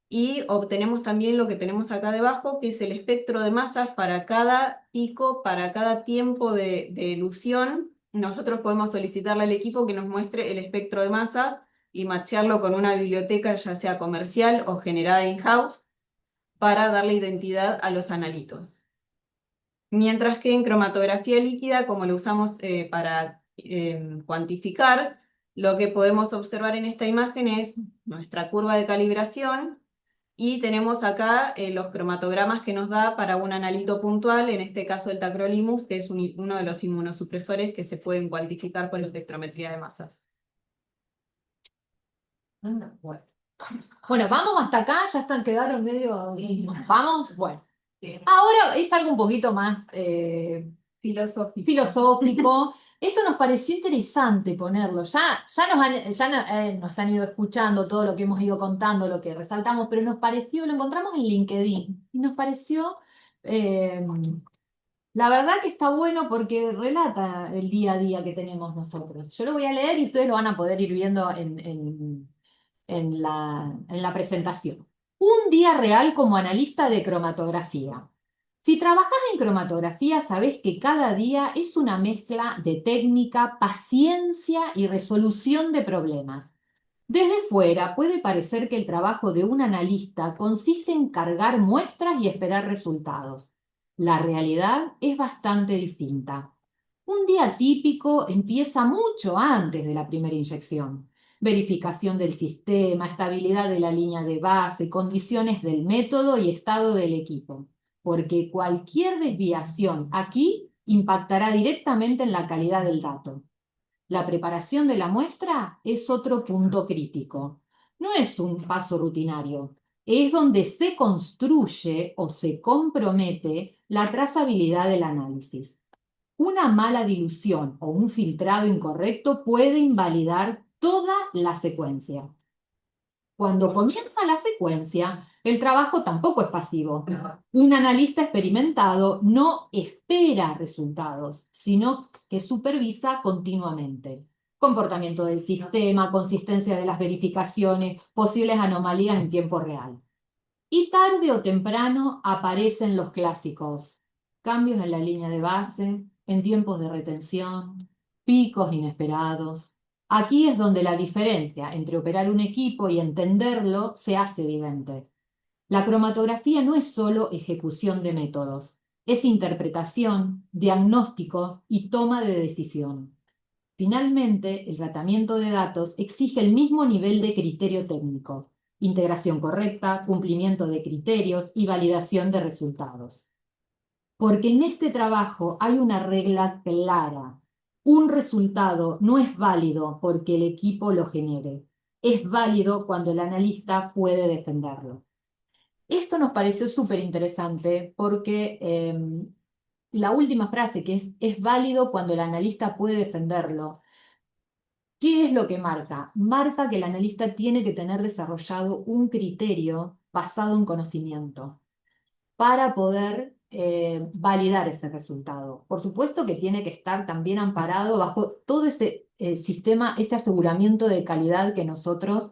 y obtenemos también lo que tenemos acá debajo, que es el espectro de masas para cada pico, para cada tiempo de elusión. Nosotros podemos solicitarle al equipo que nos muestre el espectro de masas y machearlo con una biblioteca, ya sea comercial o generada in-house, para darle identidad a los analitos. Mientras que en cromatografía líquida, como lo usamos para cuantificar, lo que podemos observar en esta imagen es nuestra curva de calibración, y tenemos acá los cromatogramas que nos da para un analito puntual, en este caso el tacrolimus, que es uno de los inmunosupresores que se pueden cuantificar por la espectrometría de masas. Bueno, vamos hasta acá, ya están, quedaron medio. Vamos, bueno. Ahora es algo un poquito más filosófico. Esto nos pareció interesante ponerlo. Nos han ido escuchando todo lo que hemos ido contando, lo que resaltamos, pero nos pareció, lo encontramos en LinkedIn, y nos pareció, la verdad que está bueno porque relata el día a día que tenemos nosotros. Yo lo voy a leer y ustedes lo van a poder ir viendo en la presentación. Un día real como analista de cromatografía. Si trabajas en cromatografía, sabés que cada día es una mezcla de técnica, paciencia y resolución de problemas. Desde fuera puede parecer que el trabajo de un analista consiste en cargar muestras y esperar resultados. La realidad es bastante distinta. Un día típico empieza mucho antes de la primera inyección. Verificación del sistema, estabilidad de la línea de base, condiciones del método y estado del equipo. Porque cualquier desviación aquí impactará directamente en la calidad del dato. La preparación de la muestra es otro punto crítico. No es un paso rutinario, es donde se construye o se compromete la trazabilidad del análisis. Una mala dilución o un filtrado incorrecto puede invalidar toda la secuencia. Cuando comienza la secuencia, el trabajo tampoco es pasivo. Un analista experimentado no espera resultados, sino que supervisa continuamente. Comportamiento del sistema, consistencia de las verificaciones, posibles anomalías en tiempo real. Y tarde o temprano aparecen los clásicos. Cambios en la línea de base, en tiempos de retención, picos inesperados. Aquí es donde la diferencia entre operar un equipo y entenderlo se hace evidente. La cromatografía no es solo ejecución de métodos, es interpretación, diagnóstico y toma de decisión. Finalmente, el tratamiento de datos exige el mismo nivel de criterio técnico, integración correcta, cumplimiento de criterios y validación de resultados. Porque en este trabajo hay una regla clara. Un resultado no es válido porque el equipo lo genere. Es válido cuando el analista puede defenderlo. Esto nos pareció súper interesante porque la última frase, que es válido cuando el analista puede defenderlo. ¿Qué es lo que marca? Marca que el analista tiene que tener desarrollado un criterio basado en conocimiento para poder validar ese resultado. Por supuesto que tiene que estar también amparado bajo todo ese sistema, ese aseguramiento de calidad que nosotros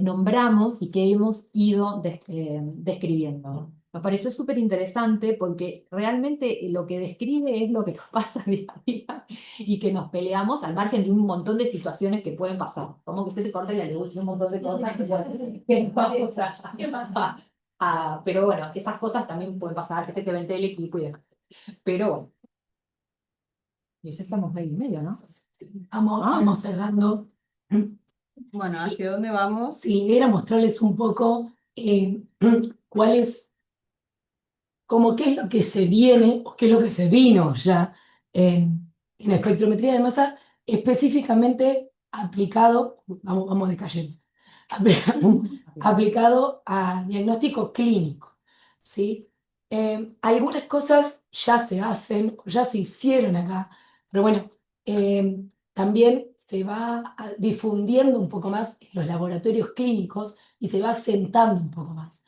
nombramos y que hemos ido describiendo. Me pareció súper interesante porque realmente lo que describe es lo que nos pasa día a día y que nos peleamos al margen de un montón de situaciones que pueden pasar. Como que se te corta la luz y un montón de cosas que nos vamos pero bueno, esas cosas también pueden pasar, que te vente el equipo y demás. Pero bueno, y eso estamos medio y medio, ¿no? Vamos cerrando. Bueno, ¿hacia dónde vamos? Si la idea era mostrarles un poco cuál es, como qué es lo que se viene o qué es lo que se vino ya en espectrometría de masa, específicamente aplicado, vamos de calle, aplicado a diagnóstico clínico, ¿sí? Algunas cosas ya se hacen, ya se hicieron acá, pero bueno, también se va difundiendo un poco más en los laboratorios clínicos y se va sentando un poco más.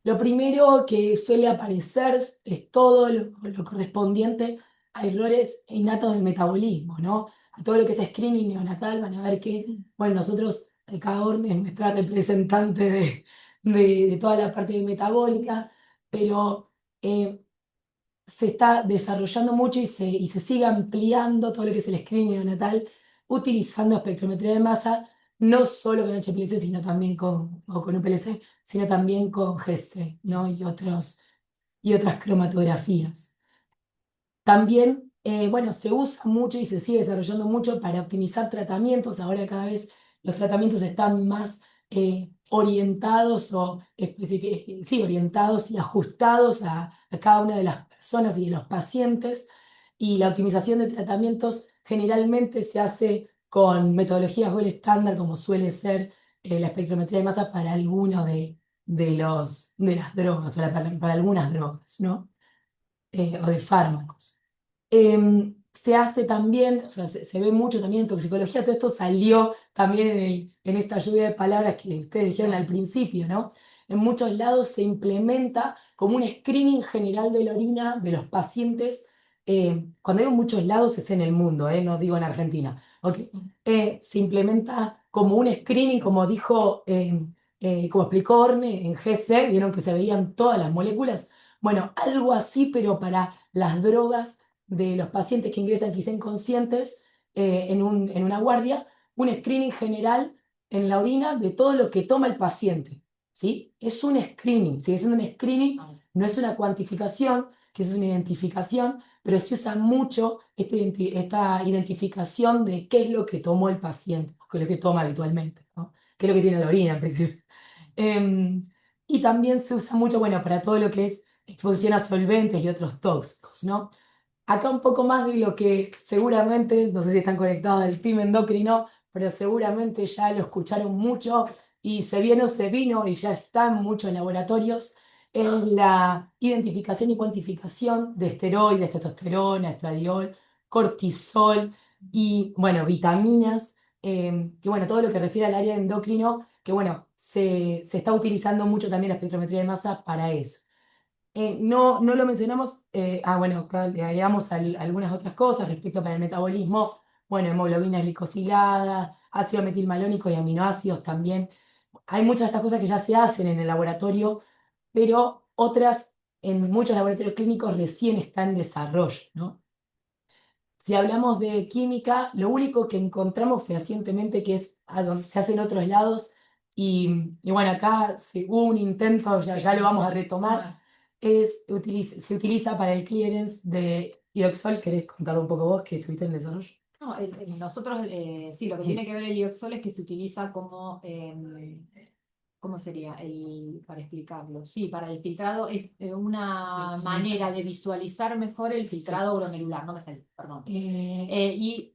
Lo primero que suele aparecer es todo lo correspondiente a errores innatos del metabolismo, ¿no? A todo lo que es screening neonatal, van a ver que, bueno, nosotros, acá Orne es nuestra representante de toda la parte metabólica, pero se está desarrollando mucho y se sigue ampliando todo lo que es el screening neonatal utilizando espectrometría de masa, no solo con HPLC, sino también o con UPLC, sino también con GC, ¿no? Y otras cromatografías. También, bueno, se usa mucho y se sigue desarrollando mucho para optimizar tratamientos. Ahora cada vez los tratamientos están más orientados sí, orientados y ajustados a cada una de las personas y de los pacientes. Y la optimización de tratamientos generalmente se hace con metodologías gold estándar, como suele ser la espectrometría de masa para algunos de las drogas, o para algunas drogas, ¿no? O de fármacos. Se hace también, o sea, se ve mucho también en toxicología, todo esto salió también en esta lluvia de palabras que ustedes dijeron al principio, ¿no? En muchos lados se implementa como un screening general de la orina de los pacientes. Cuando digo en muchos lados es en el mundo, no digo en Argentina. Okay. Se implementa como un screening, como dijo, como explicó Orne en GC, vieron que se veían todas las moléculas. Bueno, algo así, pero para las drogas de los pacientes que ingresan quizá inconscientes en una guardia, un screening general en la orina de todo lo que toma el paciente, ¿sí? Es un screening, sigue siendo un screening, no es una cuantificación, que es una identificación, pero se usa mucho esta identificación de qué es lo que tomó el paciente, qué es lo que toma habitualmente, ¿no? Qué es lo que tiene en la orina en principio. Em, y también se usa mucho, bueno, para todo lo que es exposición a solventes y otros tóxicos, ¿no? Acá un poco más de lo que seguramente, no sé si están conectados del team endocrino, pero seguramente ya lo escucharon mucho y se viene o se vino y ya está en muchos laboratorios, es la identificación y cuantificación de esteroides, testosterona, estradiol, cortisol y, bueno, vitaminas, y bueno, todo lo que refiere al área endocrino, que bueno, se está utilizando mucho también la espectrometría de masa para eso. No lo mencionamos, bueno, acá le agregamos algunas otras cosas respecto para el metabolismo, bueno, hemoglobinas glicosiladas, ácido metilmalónico y aminoácidos también. Hay muchas de estas cosas que ya se hacen en el laboratorio, pero otras en muchos laboratorios clínicos recién están en desarrollo, ¿no? Si hablamos de química, lo único que encontramos fehacientemente que es a donde se hace en otros lados, y bueno, acá hubo un intento, ya lo vamos a retomar, se utiliza para el clearance de ioxol. ¿Querés contar un poco vos que estuviste en desarrollo? No, nosotros, sí, lo que tiene que ver el ioxol es que se utiliza como, ¿cómo sería? Para explicarlo. Sí, para el filtrado es una manera de visualizar mejor el filtrado glomerular, no me salió, perdón. Y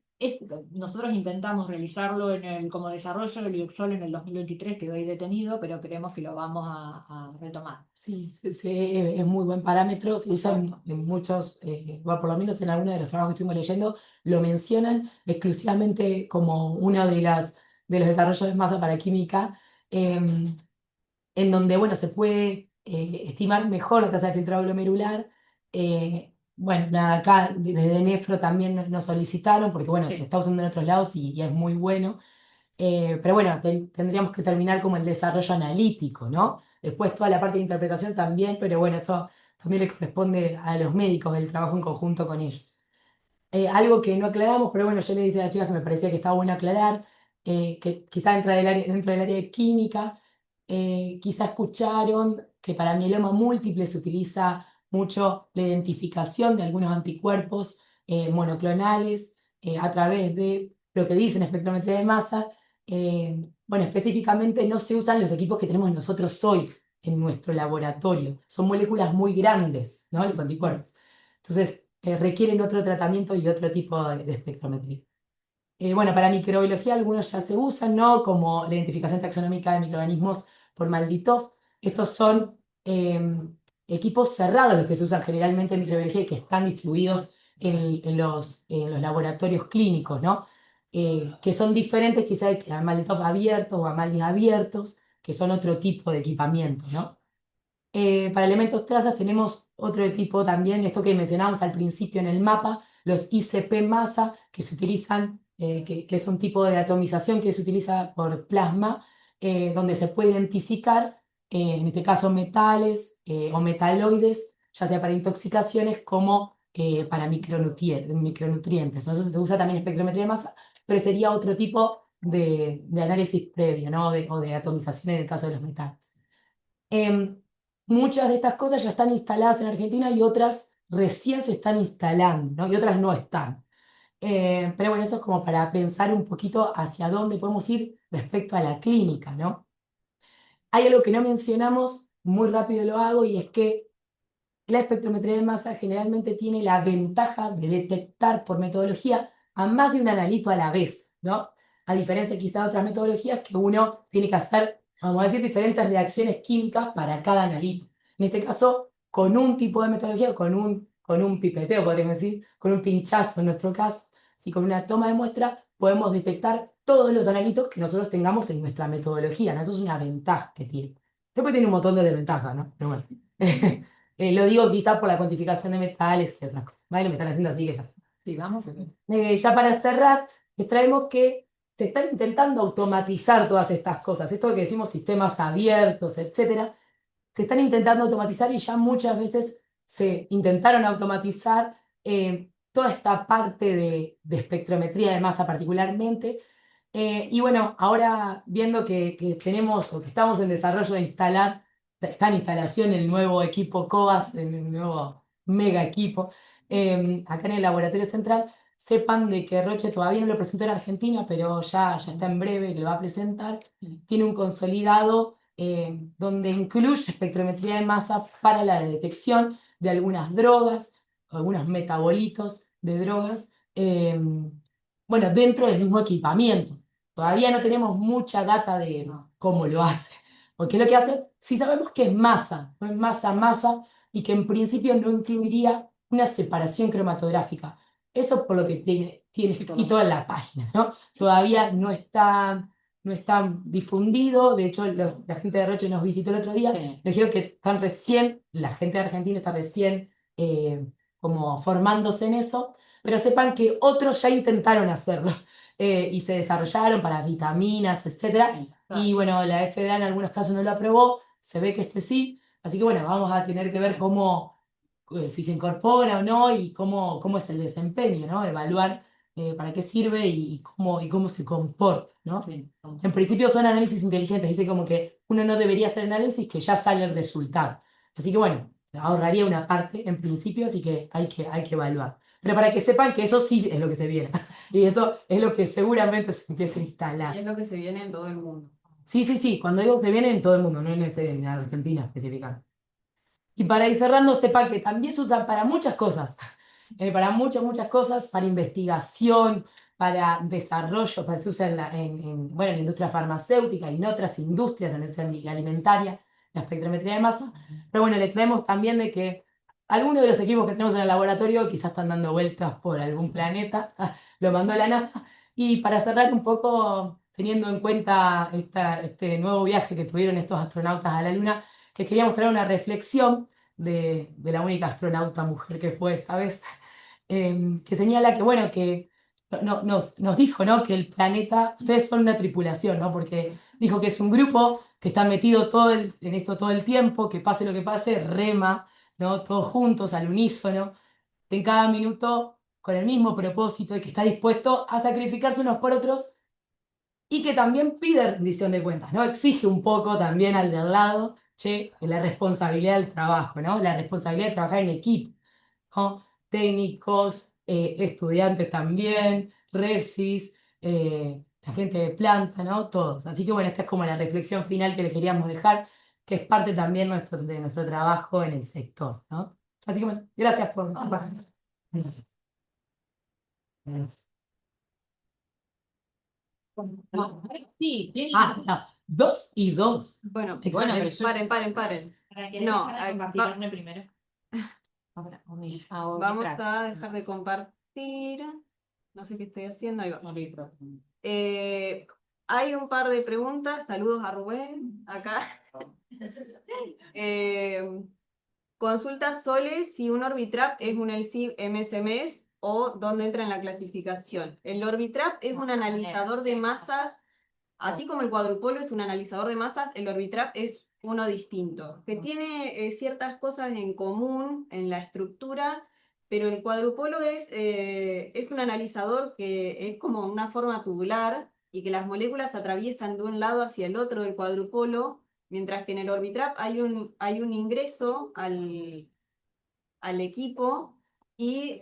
nosotros intentamos realizarlo como desarrollo del ioxol en el 2023, quedó ahí detenido, pero creemos que lo vamos a retomar. Sí, es muy buen parámetro, se usa en muchos, bueno, por lo menos en algunos de los trabajos que estuvimos leyendo, lo mencionan exclusivamente como uno de los desarrollos de masa para química, en donde, bueno, se puede estimar mejor la tasa de filtrado glomerular. Bueno, nada, acá desde Nefro también nos solicitaron, porque bueno, Sí. se está usando en otros lados y es muy bueno. Pero bueno, tendríamos que terminar como el desarrollo analítico, ¿no? Después toda la parte de interpretación también, pero bueno, eso también le corresponde a los médicos, el trabajo en conjunto con ellos. Algo que no aclaramos, pero bueno, yo le dije a las chicas que me parecía que estaba bueno aclarar, que quizá dentro del área de química, quizá escucharon que para mieloma múltiple se utiliza mucho la identificación de algunos anticuerpos monoclonales a través de lo que dicen espectrometría de masa. Bueno, específicamente no se usan los equipos que tenemos nosotros hoy en nuestro laboratorio. Son moléculas muy grandes, ¿no? Los anticuerpos. Entonces, requieren otro tratamiento y otro tipo de espectrometría. Bueno, para microbiología algunos ya se usan, ¿no? Como la identificación taxonómica de microorganismos por Malditov. Estos son equipos cerrados los que se usan generalmente en microbiología y que están distribuidos en los laboratorios clínicos, ¿no? Que son diferentes quizá a Malditov abiertos o a Maldis abiertos, que son otro tipo de equipamiento, ¿no? Para elementos trazas tenemos otro tipo también, esto que mencionábamos al principio en el mapa, los ICP masa, que se utilizan, que es un tipo de atomización que se utiliza por plasma, donde se puede identificar, en este caso, metales o metaloides, ya sea para intoxicaciones como para micronutrientes. Entonces se usa también espectrometría de masa, pero sería otro tipo de análisis previo, ¿no? O de atomización en el caso de los metales. Em, Muchas de estas cosas ya están instaladas en Argentina y otras recién se están instalando, ¿no? Y otras no están. Pero bueno, eso es como para pensar un poquito hacia dónde podemos ir respecto a la clínica, ¿no? Hay algo que no mencionamos, muy rápido lo hago, y es que la espectrometría de masa generalmente tiene la ventaja de detectar por metodología a más de un analito a la vez, ¿no? A diferencia quizá de otras metodologías que uno tiene que hacer, vamos a decir, diferentes reacciones químicas para cada analito. En este caso, con un tipo de metodología, con un pipeteo, podríamos decir, con un pinchazo en nuestro caso, si con una toma de muestra podemos detectar todos los analitos que nosotros tengamos en nuestra metodología, ¿no? Eso es una ventaja que tiene. Después tiene un montón de desventajas, ¿no? Pero bueno. Lo digo quizás por la cuantificación de metales y otras cosas. ¿Vale? Lo me están haciendo así que ya. Sí, vamos. Ya para cerrar, les traemos que se están intentando automatizar todas estas cosas. Esto que decimos sistemas abiertos, etcétera, se están intentando automatizar y ya muchas veces se intentaron automatizar toda esta parte de espectrometría de masa particularmente. Y bueno, ahora viendo que tenemos o que estamos en desarrollo de instalar, está en instalación el nuevo equipo COBAS, el nuevo mega equipo, acá en el laboratorio central, sepan de que Roche todavía no lo presentó en Argentina, pero ya está en breve, lo va a presentar. Tiene un consolidado donde incluye espectrometría de masa para la detección de algunas drogas, algunos metabolitos de drogas, bueno, dentro del mismo equipamiento. Todavía no tenemos mucha data de cómo lo hace. Porque lo que hace, si sabemos que es masa, no es masa, y que en principio no incluiría una separación cromatográfica. Eso por lo que tiene escrito en la página, ¿no? Todavía no está difundido. De hecho, la gente de Roche nos visitó el otro día. Sí. Nos dijeron que están recién, la gente de Argentina está recién como formándose en eso, pero sepan que otros ya intentaron hacerlo y se desarrollaron para vitaminas, etcétera. Y bueno, la FDA en algunos casos no lo aprobó, se ve que este sí, así que bueno, vamos a tener que ver cómo, si se incorpora o no y cómo es el desempeño, ¿no? Evaluar para qué sirve y cómo se comporta, ¿no? Sí. En principio son análisis inteligentes, dice como que uno no debería hacer análisis, que ya sale el resultado. Así que bueno, ahorraría una parte en principio, así que hay que evaluar. Pero para que sepan que eso sí es lo que se viene. Y eso es lo que seguramente se empieza a Y instalar. es lo que se viene en todo el mundo. Sí, sí, sí. Cuando digo que viene en todo el mundo, no en Argentina específicamente. Y para ir cerrando, sepan que también se usan para muchas cosas. Para muchas cosas, para investigación, para desarrollo, se usa bueno, en la industria farmacéutica y en otras industrias, en la industria alimentaria, la espectrometría de masa. Pero bueno, le traemos también de que algunos de los equipos que tenemos en el laboratorio quizás están dando vueltas por algún planeta, lo mandó la NASA. Y para cerrar un poco, teniendo en cuenta este nuevo viaje que tuvieron estos astronautas a la Luna, les quería mostrar una reflexión de la única astronauta mujer que fue esta vez, que señala que, bueno, que nos dijo, ¿no? Que el planeta, ustedes son una tripulación, ¿no? Porque dijo que es un grupo que está metido en esto todo el tiempo, que pase lo que pase, rema, ¿no? Todos juntos, al unísono, en cada minuto con el mismo propósito y que está dispuesto a sacrificarse unos por otros y que también pide rendición de cuentas, ¿no? Exige un poco también al del lado, che, la responsabilidad del trabajo, ¿no? La responsabilidad de trabajar en equipo, ¿no? Técnicos, estudiantes también, resis, la gente de planta, ¿no? Todos. Así que bueno, esta es como la reflexión final que le queríamos dejar, que es parte también de nuestro trabajo en el sector, ¿no? Así que bueno, gracias por participar. No, sí, tiene. No, 2 y 2. Bueno, Bueno, pero yo. paren. ¿Para qué No, dejar de compartirme primero? Ahora, Vamos a dejar de compartir. No sé qué estoy haciendo. Ahí va. Eh, hay un par de preguntas. Saludos a Rubén, acá. Consulta Sole si un Orbitrap es un LC MSMS o dónde entra en la clasificación. El Orbitrap es un analizador de masas, así como el cuadrupolo es un analizador de masas, el Orbitrap es uno distinto, que tiene ciertas cosas en común en la estructura, pero el cuadrupolo es un analizador que es como una forma tubular y que las moléculas atraviesan de un lado hacia el otro del cuadrupolo, mientras que en el Orbitrap hay un ingreso al equipo y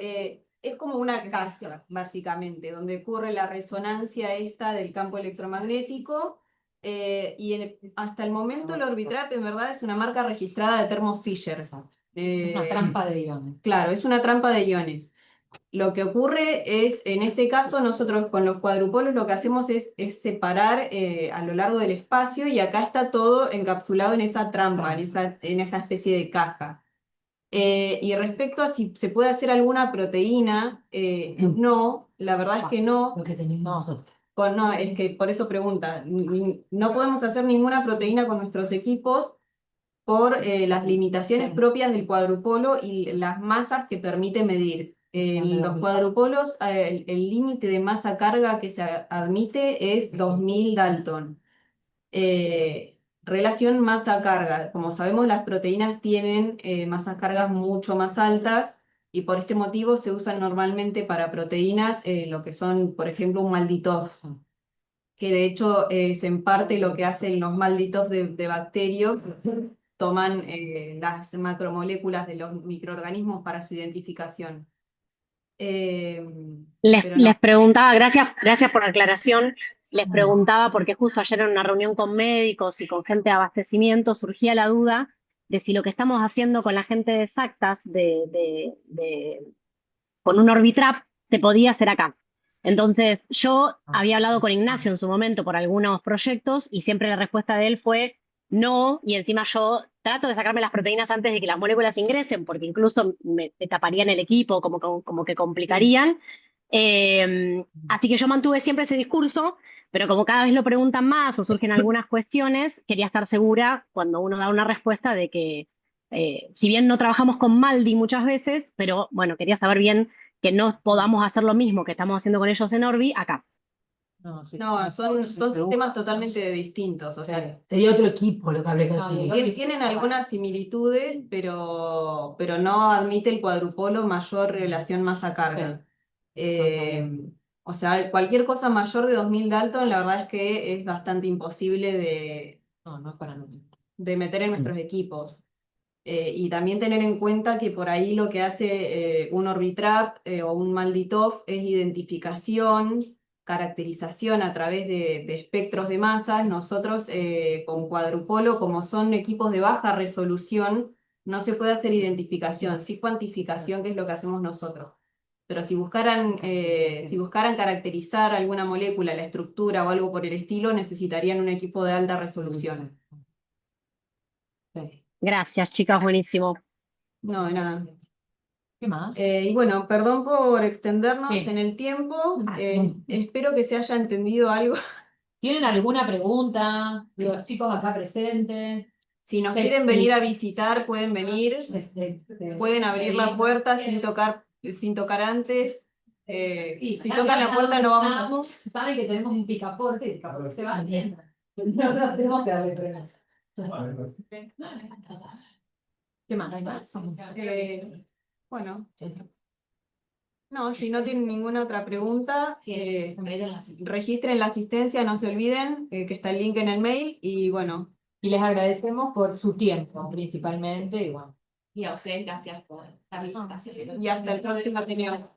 es como una caja, básicamente, donde ocurre la resonancia esta del campo electromagnético. Hasta el momento el Orbitrap en verdad es una marca registrada de Thermo Fisher. Una trampa de iones. Claro, es una trampa de iones. Lo que ocurre es, en este caso, nosotros con los cuadrupolos lo que hacemos es separar a lo largo del espacio y acá está todo encapsulado en esa trampa, en esa especie de caja. Y respecto a si se puede hacer alguna proteína, no, la verdad es que no. Lo que tenemos nosotros. No, es que por eso pregunta. No podemos hacer ninguna proteína con nuestros equipos por las limitaciones propias del cuadrupolo y las masas que permite medir. En los cuadrupolos, el límite de masa carga que se admite es 2000 Dalton. relación masa-carga. Como sabemos, las proteínas tienen masas-cargas mucho más altas y por este motivo se usan normalmente para proteínas lo que son, por ejemplo, un malditof, que de hecho es en parte lo que hacen los malditof de bacterios, toman las macromoléculas de los microorganismos para su identificación. Eh, pero Les no. preguntaba, gracias por la aclaración, les Mm. preguntaba porque justo ayer en una reunión con médicos y con gente de abastecimiento surgía la duda de si lo que estamos haciendo con la gente de Exactas con un Orbitrap se podía hacer acá. Entonces, yo había hablado con Ignacio en su momento por algunos proyectos y siempre la respuesta de él fue no, y encima yo trato de sacarme las proteínas antes de que las moléculas ingresen, porque incluso me taparían el equipo, como que complicarían. Así que yo mantuve siempre ese discurso, pero como cada vez lo preguntan más o surgen algunas cuestiones, quería estar segura cuando uno da una respuesta de que si bien no trabajamos con Maldi muchas veces, pero bueno, quería saber bien que no podamos hacer lo mismo que estamos haciendo con ellos en Orbi acá. No, son sistemas totalmente distintos, o sea, Sería otro equipo lo que habría que definir. tienen algunas similitudes, pero no admite el cuadrupolo mayor relación masa-carga. O sea, cualquier cosa mayor de 2000 Dalton, la verdad es que es bastante imposible No es para nosotros. de meter en nuestros equipos. Y también tener en cuenta que por ahí lo que hace un Orbitrap o un Malditof es identificación, caracterización a través de espectros de masas. Nosotros con cuadrupolo, como son equipos de baja resolución, no se puede hacer identificación, sí cuantificación, que es lo que hacemos nosotros. Pero si buscaran caracterizar alguna molécula, la estructura o algo por el estilo, necesitarían un equipo de alta resolución. Gracias, chicas, buenísimo. No, de nada. ¿Qué más? Y bueno, perdón por extendernos Sí. en el tiempo. Espero que se haya entendido algo. ¿Tienen alguna pregunta? Los chicos acá presentes. Si nos Sí. quieren venir a visitar, pueden venir. Pueden abrir la puerta sin tocar antes. Sí, Si tocan la puerta no vamos a... Saben que tenemos un picaporte y el picaporte se va bien. No tenemos que darle permiso. ¿Qué más? ¿Hay más? Bueno. No, si no tienen ninguna otra pregunta, registren la asistencia, no se olviden que está el link en el mail y bueno. Y les agradecemos por su tiempo, principalmente. Y bueno. Y a ustedes gracias por la visitación. Y hasta el próximo ateneo.